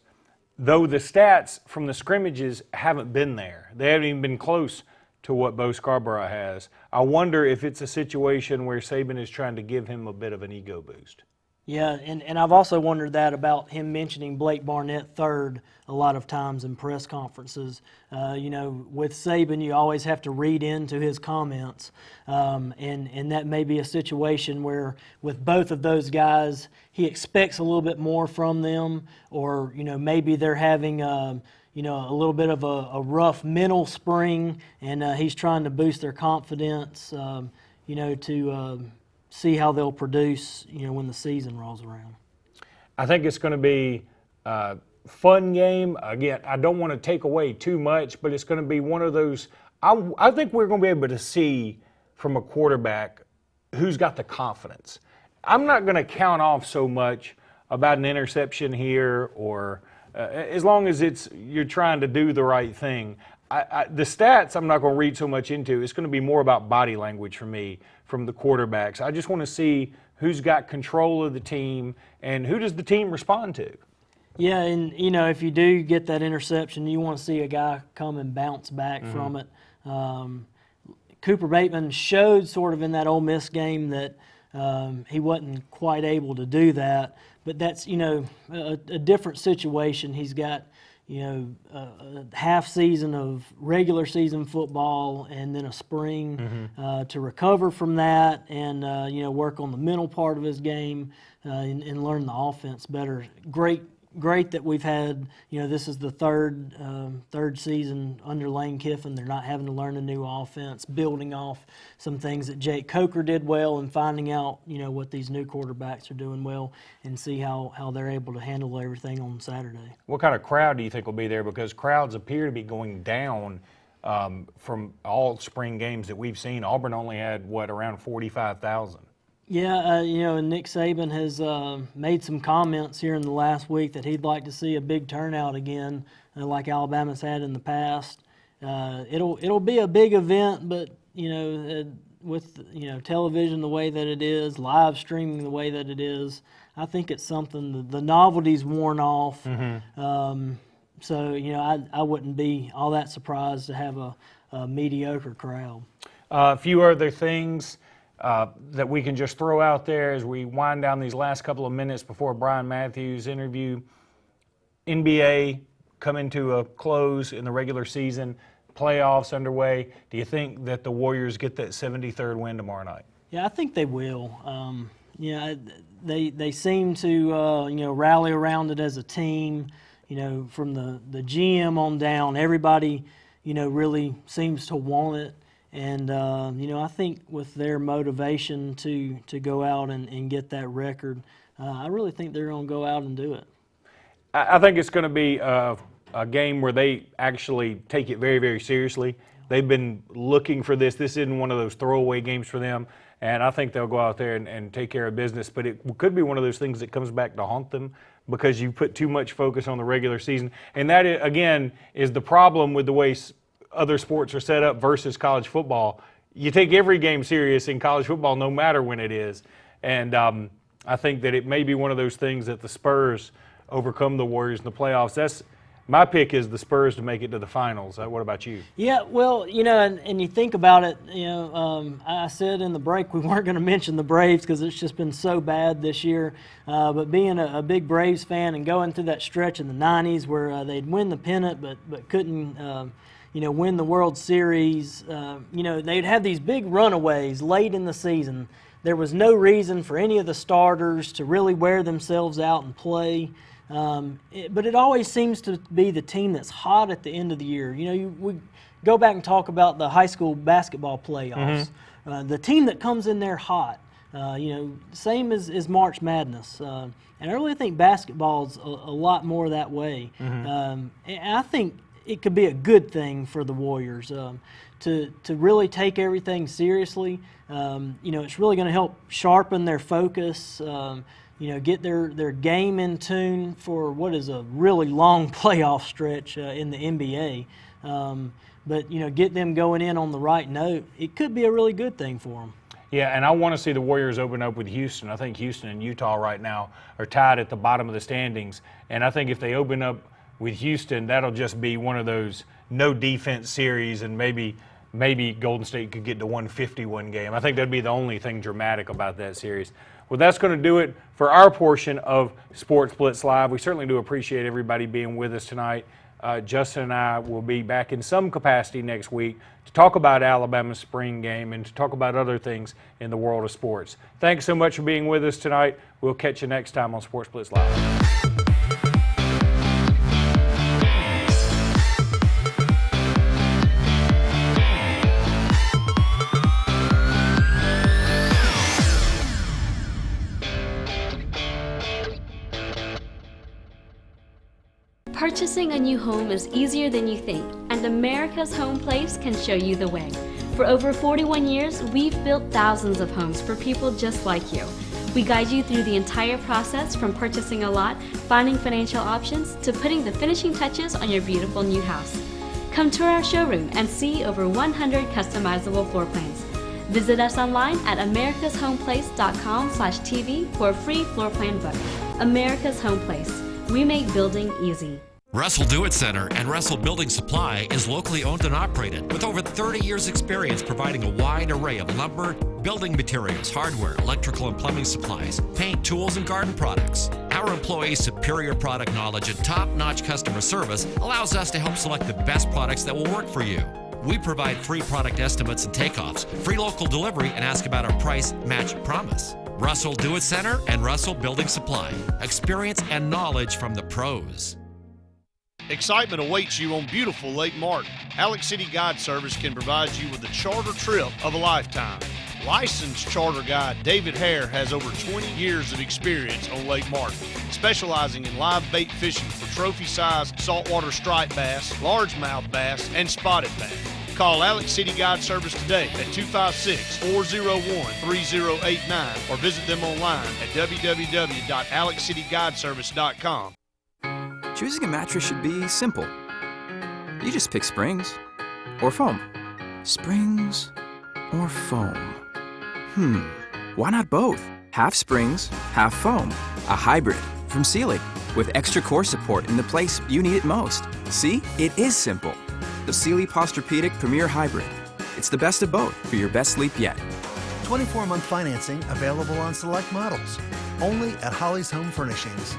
Though the stats from the scrimmages haven't been there. They haven't even been close to what Bo Scarborough has. I wonder if it's a situation where Saban is trying to give him a bit of an ego boost. Yeah, and I've also wondered that about him mentioning Blake Barnett third a lot of times in press conferences. With Saban, you always have to read into his comments, and that may be a situation where with both of those guys, he expects a little bit more from them, or maybe they're having a little bit of a rough mental spring, and he's trying to boost their confidence, to see how they'll produce, when the season rolls around. I think it's going to be a fun game. Again, I don't want to take away too much, but it's going to be one of those. I think we're going to be able to see from a quarterback who's got the confidence. I'm not going to count off so much about an interception here, or as long as you're trying to do the right thing. The stats I'm not going to read so much into. It's going to be more about body language for me from the quarterbacks. I just want to see who's got control of the team and who does the team respond to. Yeah, and if you do get that interception, you want to see a guy come and bounce back from it. Cooper Bateman showed sort of in that Ole Miss game that he wasn't quite able to do that, but that's a different situation. He's got a half season of regular season football and then a spring to recover from that and work on the mental part of his game and learn the offense better. Great that we've had, this is the third season under Lane Kiffin. They're not having to learn a new offense, building off some things that Jake Coker did well and finding out, what these new quarterbacks are doing well and see how they're able to handle everything on Saturday. What kind of crowd do you think will be there? Because crowds appear to be going down from all spring games that we've seen. Auburn only had, around 45,000. Yeah, and Nick Saban has made some comments here in the last week that he'd like to see a big turnout again, like Alabama's had in the past. It'll be a big event, but with television the way that it is, live streaming the way that it is, I think it's something the novelty's worn off. So I wouldn't be all that surprised to have a mediocre crowd. A few other things that we can just throw out there as we wind down these last couple of minutes before Brian Matthews' interview. NBA coming to a close in the regular season, playoffs underway. Do you think that the Warriors get that 73rd win tomorrow night? Yeah, I think they will. They seem to rally around it as a team. From the GM on down, everybody really seems to want it. And, I think with their motivation to go out and get that record, I really think they're going to go out and do it. I think it's going to be a game where they actually take it very, very seriously. They've been looking for this. This isn't one of those throwaway games for them. And I think they'll go out there and take care of business. But it could be one of those things that comes back to haunt them because you put too much focus on the regular season. And that, again, is the problem with the way other sports are set up versus college football. You take every game serious in college football no matter when it is. And I think that it may be one of those things that the Spurs overcome the Warriors in the playoffs. My pick is the Spurs to make it to the finals. What about you? Yeah, well, and you think about it, I said in the break we weren't going to mention the Braves because it's just been so bad this year. But being a big Braves fan and going through that stretch in the 90s where they'd win the pennant but couldn't win the World Series, they'd have these big runaways late in the season. There was no reason for any of the starters to really wear themselves out and play. But it always seems to be the team that's hot at the end of the year. We go back and talk about the high school basketball playoffs. The team that comes in there hot, same as March Madness. And I really think basketball's a lot more that way. And I think it could be a good thing for the Warriors to really take everything seriously. It's really going to help sharpen their focus, get their game in tune for what is a really long playoff stretch in the NBA. But get them going in on the right note. It could be a really good thing for them. Yeah, and I want to see the Warriors open up with Houston. I think Houston and Utah right now are tied at the bottom of the standings. And I think if they open up with Houston, that'll just be one of those no defense series, and maybe Golden State could get to 151 game. I think that'd be the only thing dramatic about that series. Well, that's going to do it for our portion of Sportz Blitz Live. We certainly do appreciate everybody being with us tonight. Justin and I will be back in some capacity next week to talk about Alabama's spring game and to talk about other things in the world of sports. Thanks so much for being with us tonight. We'll catch you next time on Sportz Blitz Live. Purchasing a new home is easier than you think, and America's Home Place can show you the way. For over 41 years, we've built thousands of homes for people just like you. We guide you through the entire process from purchasing a lot, finding financial options, to putting the finishing touches on your beautiful new house. Come tour our showroom and see over 100 customizable floor plans. Visit us online at americashomeplace.com/TV for a free floor plan book. America's Home Place. We make building easy. Russell Do-It Center and Russell Building Supply is locally owned and operated with over 30 years experience providing a wide array of lumber, building materials, hardware, electrical and plumbing supplies, paint, tools, and garden products. Our employees' superior product knowledge and top-notch customer service allows us to help select the best products that will work for you. We provide free product estimates and takeoffs, free local delivery, and ask about our price match promise. Russell Do-It Center and Russell Building Supply. Experience and knowledge from the pros. Excitement awaits you on beautiful Lake Martin. Alex City Guide Service can provide you with the charter trip of a lifetime. Licensed charter guide David Hare has over 20 years of experience on Lake Martin, specializing in live bait fishing for trophy-size saltwater striped bass, largemouth bass, and spotted bass. Call Alex City Guide Service today at 256-401-3089 or visit them online at www.alexcityguideservice.com. Choosing a mattress should be simple. You just pick springs or foam. Springs or foam? Why not both? Half springs, half foam. A hybrid from Sealy with extra core support in the place you need it most. See? It is simple. The Sealy Posturepedic Premier Hybrid. It's the best of both for your best sleep yet. 24-month financing available on select models. Only at Holly's Home Furnishings.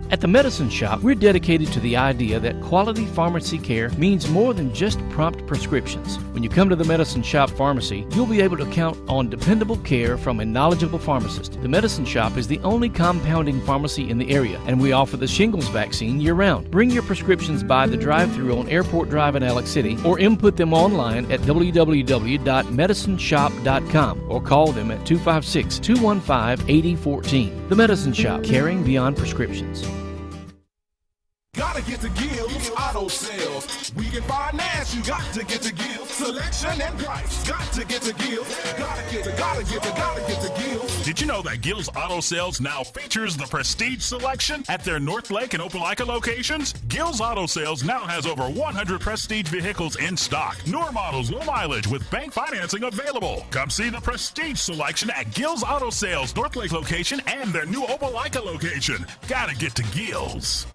At the Medicine Shop, we're dedicated to the idea that quality pharmacy care means more than just prompt prescriptions. When you come to the Medicine Shop Pharmacy, you'll be able to count on dependable care from a knowledgeable pharmacist. The Medicine Shop is the only compounding pharmacy in the area, and we offer the shingles vaccine year-round. Bring your prescriptions by the drive-thru on Airport Drive in Alex City, or input them online at www.medicineshop.com, or call them at 256-215-8014. The Medicine Shop, caring beyond prescriptions. Gotta get to Gill's Auto Sales. We can finance, you got to get to Gill's. Selection and price, got to get to Gill's. Gotta get to Gill's. Did you know that Gill's Auto Sales now features the Prestige Selection at their North Lake and Opelika locations? Gill's Auto Sales now has over 100 Prestige vehicles in stock. Newer models, low mileage with bank financing available. Come see the Prestige Selection at Gill's Auto Sales North Lake location and their new Opelika location. Gotta get to Gill's.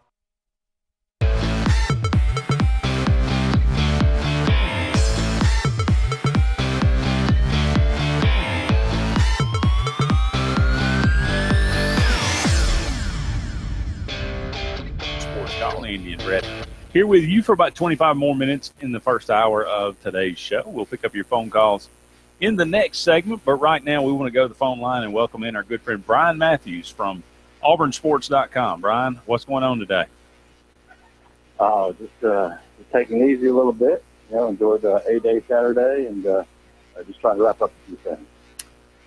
Indian Brett here with you for about 25 more minutes in the first hour of today's show. We'll pick up your phone calls in the next segment, but right now we want to go to the phone line and welcome in our good friend Brian Matthews from auburnsports.com. Brian, what's going on today? Just taking it easy a little bit. Enjoyed A-Day Saturday and just trying to wrap up a few things.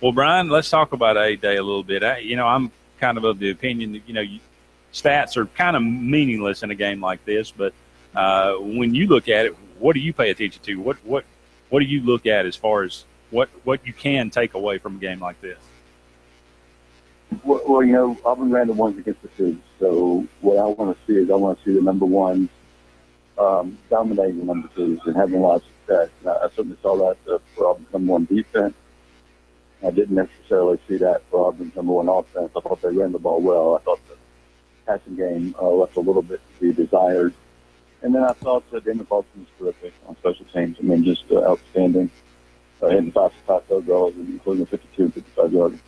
Well, Brian, let's talk about A-Day a little bit. I'm kind of the opinion that, stats are kind of meaningless in a game like this, but when you look at it, what do you pay attention to? What do you look at as far as what you can take away from a game like this? Well, Auburn ran the ones against the twos. So what I want to see is the number ones dominating the number twos and having a lot of success. I certainly saw that for Auburn's number one defense. I didn't necessarily see that for Auburn's number one offense. I thought they ran the ball well. I thought the passing game left a little bit to be desired. And then I thought Damon Paulson was terrific on special teams. Just outstanding. Hitting 5 field goals, including a 52 and 55 yards.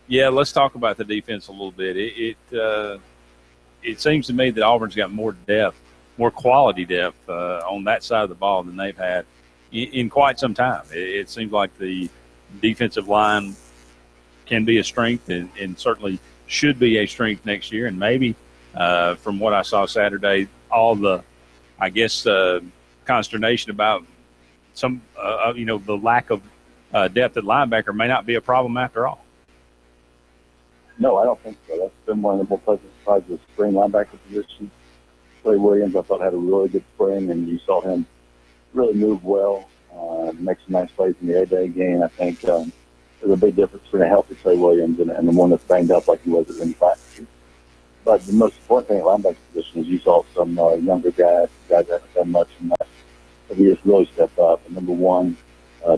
Yeah, let's talk about the defense a little bit. It seems to me that Auburn's got more depth, more quality depth on that side of the ball than they've had in quite some time. It seems like the defensive line can be a strength and certainly should be a strength next year. And maybe from what I saw Saturday, all the, consternation about some, the lack of depth at linebacker may not be a problem after all. No, I don't think so. That's been one of the more pleasant surprises of the spring linebacker position. Clay Williams, I thought, had a really good spring, and you saw him really move well, make some nice plays in the A-Day game. I think there's a big difference between a healthy Clay Williams and the one that's banged up like he was at any practice. But the most important thing at linebacker position is you saw some younger guys that haven't done much in that. But he just really stepped up. And number one,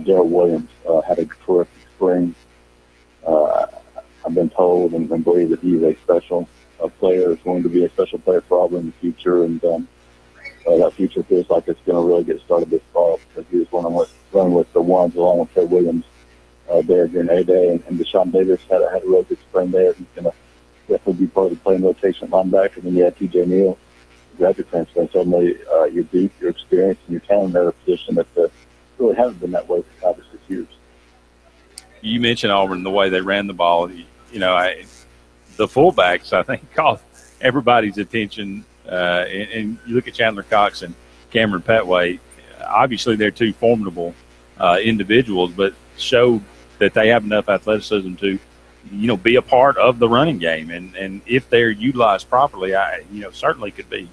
Darrell Williams had a terrific spring. I've been told and believe that he's a special player is going to be a special player for Auburn in the future, and that future feels like it's going to really get started this fall because he was running with the ones along with Trey Williams there during A-Day, and Deshaun Davis had a really good spring there. He's going to definitely be part of the playing rotation at linebacker. And then you had T.J. Neal, graduate transfer, and suddenly your deep, your experience, and your talent at a position that really hasn't been that way for 5 or 6 years. You mentioned Auburn, the way they ran the ball. You know, the fullbacks, I think, caught everybody's attention. And you look at Chandler Cox and Cameron Petway. Obviously, they're two formidable individuals, but showed that they have enough athleticism to, be a part of the running game. And if they're utilized properly, certainly could be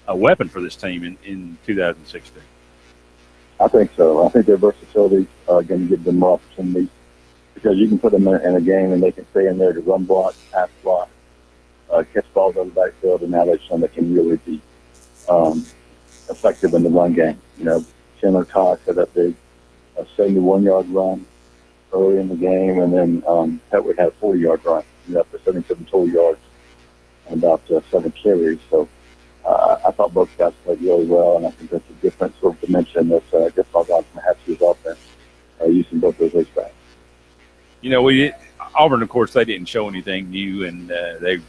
a weapon for this team in 2016. I think so. I think their versatility going to give them more opportunities because you can put them in a game and they can stay in there to run block, pass block, catch balls out of the backfield, and now they've shown they can really be effective in the run game. Chandler Cox had that big 71-yard run early in the game, and then Petway had a 40-yard run, for 77 total yards and about 7 carries. So I thought both guys played really well, and I think that's a different sort of dimension that Jeff Algonquin has to his offense using both those race backs. Auburn, of course, they didn't show anything new, and the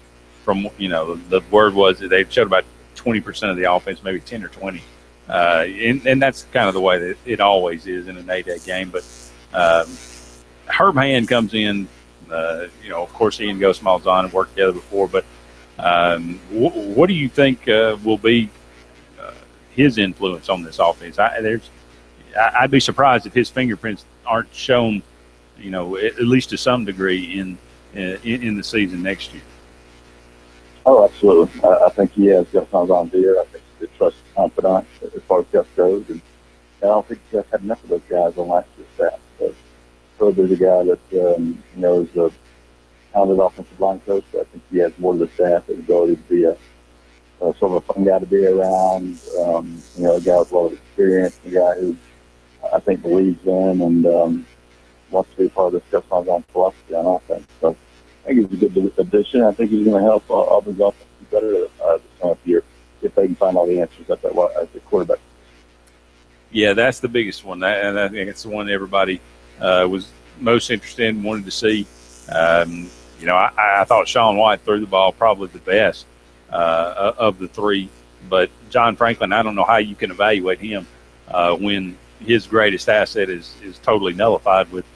word was that they showed about 20% of the offense, maybe 10 or 20. And that's kind of the way that it always is in an 8-day game. But Herb Hand comes in, of course, he and Gus Malzahn have worked together before. But what do you think will be his influence on this offense? I'd be surprised if his fingerprints aren't shown, at least to some degree in the season next year. Oh, absolutely. I think he has Gus Malzahn here. I think he's a trusted confidant as far as Gus goes. And I don't think Gus had enough of those guys on last year's staff. So Herb is a guy that, is a talented offensive line coach, but I think he has more of the staff, the ability to be a sort of a fun guy to be around, a guy with a lot of experience, a guy who I think believes in and wants to be part of this Gus Malzahn philosophy on offense. So I think he's a good addition. I think he's going to help Auburn's offense be better this time of year if they can find all the answers at the quarterback. Yeah, that's the biggest one, and I think it's the one everybody was most interested in, wanted to see. I thought Sean White threw the ball probably the best of the three, but John Franklin, I don't know how you can evaluate him when his greatest asset is totally nullified with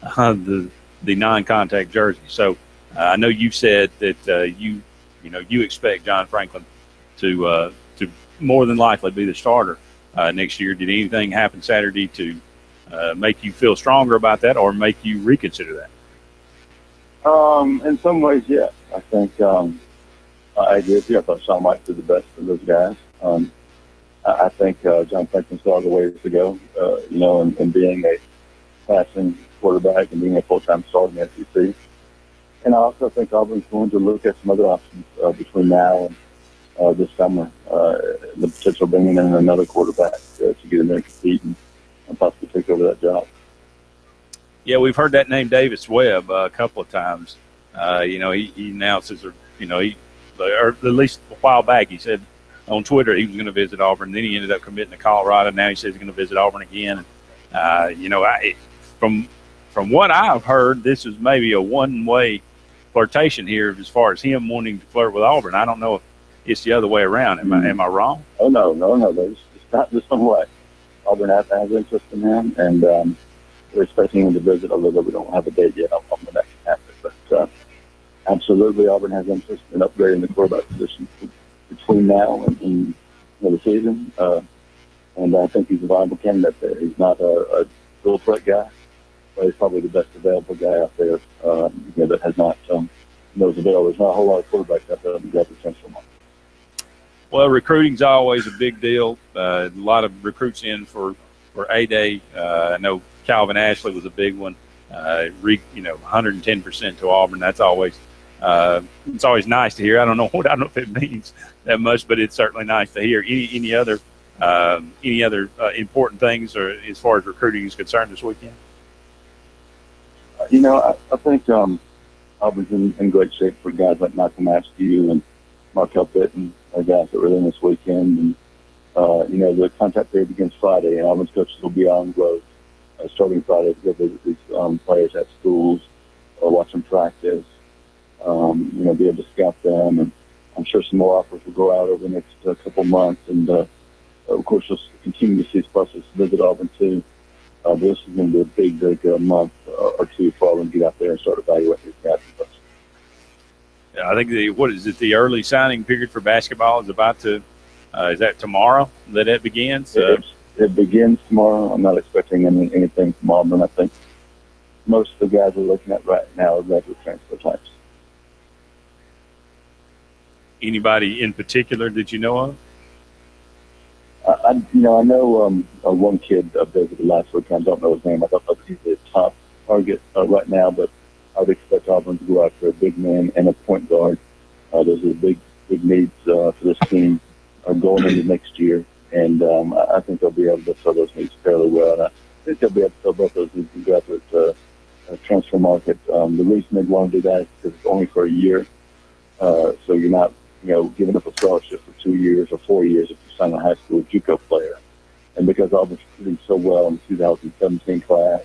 the non-contact jersey. So I know you said that you expect John Franklin to more than likely be the starter next year. Did anything happen Saturday to make you feel stronger about that, or make you reconsider that? In some ways, yes. I think I agree with you. I thought Sean White was the best of those guys. I think John Franklin still has a ways to go, in being a passing quarterback and being a full-time starter in the SEC. And I also think Auburn's going to look at some other options between now and this summer. The potential of bringing in another quarterback to get in there and compete and possibly take over that job. Yeah, we've heard that name, Davis Webb, a couple of times. He announces, or at least a while back, he said on Twitter he was going to visit Auburn. Then he ended up committing to Colorado. Now he says he's going to visit Auburn again. From what I've heard, this is maybe a one-way flirtation here as far as him wanting to flirt with Auburn. I don't know if it's the other way around. Am I wrong? Oh, no. It's not this one way. Auburn has interest in him, and we're expecting him to visit, although we don't have a date yet on when that can happen. But absolutely, Auburn has interest in upgrading the quarterback position between now and the season. And I think he's a viable candidate there. He's not a dual threat guy, but he's probably the best available guy out there that has not knows available. There's not a whole lot of quarterbacks out there that got potential. Well, recruiting's always a big deal. A lot of recruits in for A-Day. I know Calvin Ashley was a big one. 110% to Auburn. That's always it's always nice to hear. I don't know if it means that much, but it's certainly nice to hear. Any other important things, or as far as recruiting is concerned this weekend? I think Auburn's in great shape for guys like Michael Matthew and Markel Bitton, our guys that were in this weekend. And, the contact period begins Friday, and Auburn's coaches will be on the road starting Friday to go visit these players at schools or watch them practice, be able to scout them. And I'm sure some more offers will go out over the next couple months. And, of course, you'll continue to see buses visit Auburn, too. But this is going to be a big month or two for Auburn to get out there and start evaluating these guys. I think the early signing period for basketball is about to, is that tomorrow that it begins? It begins tomorrow. I'm not expecting anything from Auburn. I think most of the guys we're looking at right now are graduate transfer types. Anybody in particular that you know of? I know one kid visited last week. I don't know his name. I thought he's the top target right now, but I would expect Auburn to go after a big man and a point guard. Those are big needs for this team going into next year, and I think they'll be able to fill those needs fairly well. And I think they'll be able to fill both those needs and go after the transfer market. The reason they want to do that is because it's only for a year, so you're not giving up a scholarship for 2 years or 4 years if you sign a high school JUCO player. And because Auburn's doing so well in the 2017 class,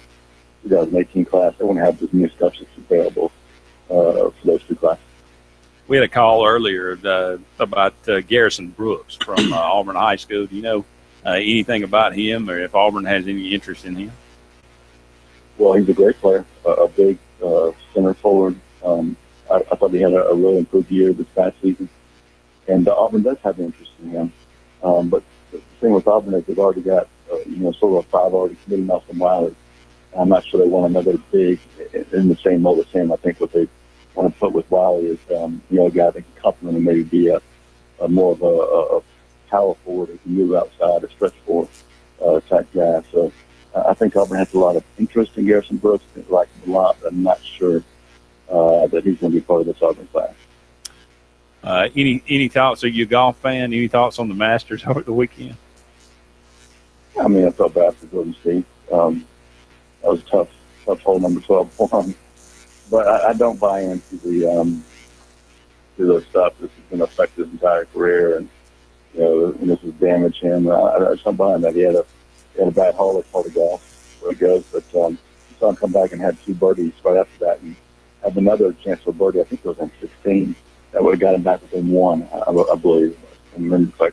2018 class, they want to have as many scholarships available for those two classes. We had a call earlier about Garrison Brooks from Auburn High School. Do you know anything about him, or if Auburn has any interest in him? Well, he's a great player, a big center forward. I thought he had a really improved year this past season. And Auburn does have interest in him. But the thing with Auburn is they've already got, sort of a five already committing off from Wiley. I'm not sure they want another big in the same mold as him. I think what they want to put with Wiley is, a guy that can complement and maybe be a more of a power forward who can move outside, a stretch forward type guy. So I think Auburn has a lot of interest in Garrison Brooks. They like him a lot, but I'm not sure that he's going to be part of this Auburn class. Any thoughts? Are you a golf fan? Any thoughts on the Masters over the weekend? I mean, I felt bad for Golden State. That was a tough hole number 12 for him. But I don't buy into the stuff. This is going to affect his entire career, and and this will damage him. I just don't buy into that. He had a bad hole. It's part of golf where it goes. But saw him come back and had 2 birdies right after that, and have another chance for a birdie. I think it was on 16. That would have got him back within 1, I believe. And then but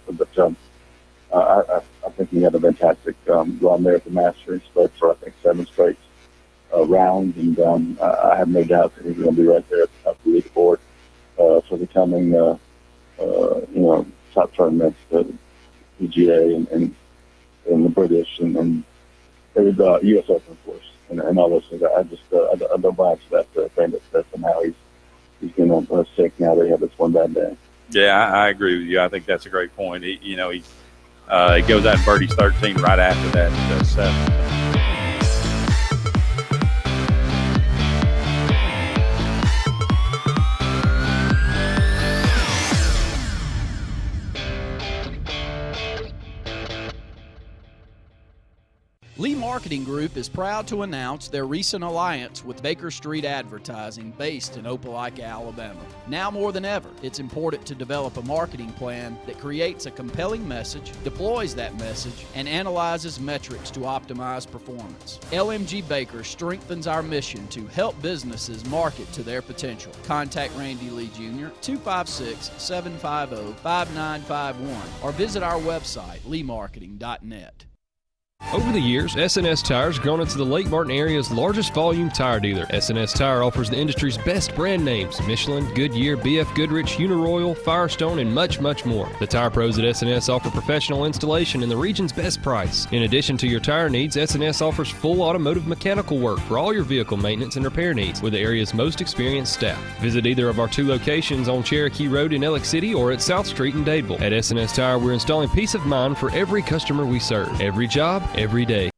I think he had a fantastic run there at the Masters, but for I think 7 straight rounds, and I have no doubt that he's going to be right there at the top of the leaderboard for the coming, top tournaments, the PGA and the British and the U.S. Open, of course, and all those things. I don't buy into that thing that somehow he's going to sick now that he had this one bad day. Yeah, I agree with you. I think that's a great point. He goes out and birdies 13 right after that 7. Lee Marketing Group is proud to announce their recent alliance with Baker Street Advertising based in Opelika, Alabama. Now more than ever, it's important to develop a marketing plan that creates a compelling message, deploys that message, and analyzes metrics to optimize performance. LMG Baker strengthens our mission to help businesses market to their potential. Contact Randy Lee Jr. 256-750-5951 or visit our website, leemarketing.net. Over the years, S&S Tire has grown into the Lake Martin area's largest volume tire dealer. S&S Tire offers the industry's best brand names: Michelin, Goodyear, BF Goodrich, Uniroyal, Firestone, and much, much more. The tire pros at S&S offer professional installation and the region's best price. In addition to your tire needs, S&S offers full automotive mechanical work for all your vehicle maintenance and repair needs with the area's most experienced staff. Visit either of our 2 locations on Cherokee Road in Ellick City or at South Street in Dadeville. At S&S Tire, we're installing peace of mind for every customer we serve. Every job, every day.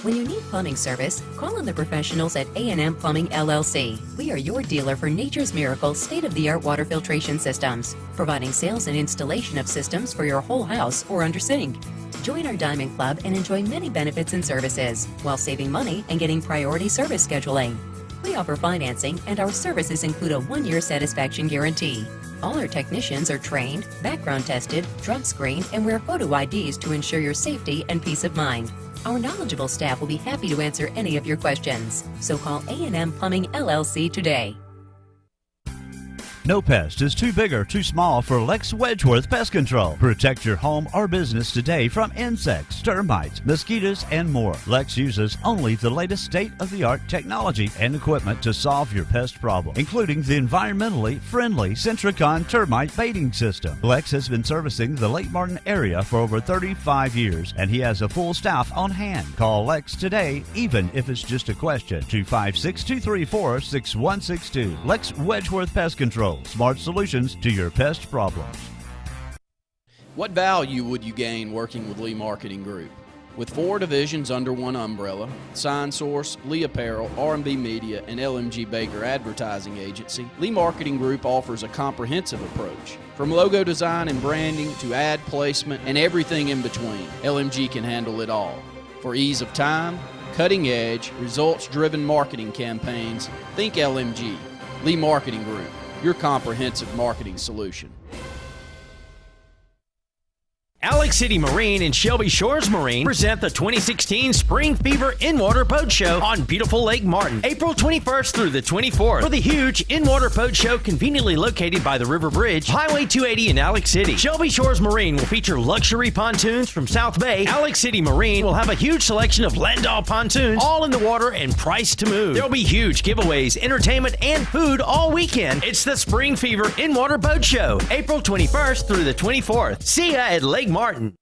When you need plumbing service, call on the professionals at A&M Plumbing LLC. We are your dealer for Nature's Miracle state-of-the-art water filtration systems, providing sales and installation of systems for your whole house or under sink. Join our Diamond Club and enjoy many benefits and services while saving money and getting priority service scheduling. We offer financing, and our services include a 1-year satisfaction guarantee. All our technicians are trained, background tested, drug screened, and wear photo IDs to ensure your safety and peace of mind. Our knowledgeable staff will be happy to answer any of your questions. So call A&M Plumbing LLC today. No pest is too big or too small for Lex Wedgeworth Pest Control. Protect your home or business today from insects, termites, mosquitoes, and more. Lex uses only the latest state-of-the-art technology and equipment to solve your pest problem, including the environmentally friendly Centricon termite baiting system. Lex has been servicing the Lake Martin area for over 35 years, and he has a full staff on hand. Call Lex today, even if it's just a question. 256-234-6162. Lex Wedgeworth Pest Control. Smart solutions to your pest problems. What value would you gain working with Lee Marketing Group? With 4 divisions under one umbrella, Sign Source, Lee Apparel, R&B Media, and LMG Baker Advertising Agency, Lee Marketing Group offers a comprehensive approach. From logo design and branding to ad placement and everything in between, LMG can handle it all. For ease of time, cutting edge, results-driven marketing campaigns, think LMG. Lee Marketing Group, your comprehensive marketing solution. Alex City Marine and Shelby Shores Marine present the 2016 Spring Fever In-Water Boat Show on beautiful Lake Martin, April 21st through the 24th. For the huge In-Water Boat Show conveniently located by the River Bridge, Highway 280 in Alex City. Shelby Shores Marine will feature luxury pontoons from South Bay. Alex City Marine will have a huge selection of Landau pontoons, all in the water and priced to move. There will be huge giveaways, entertainment, and food all weekend. It's the Spring Fever In-Water Boat Show, April 21st through the 24th. See ya at Lake Martin.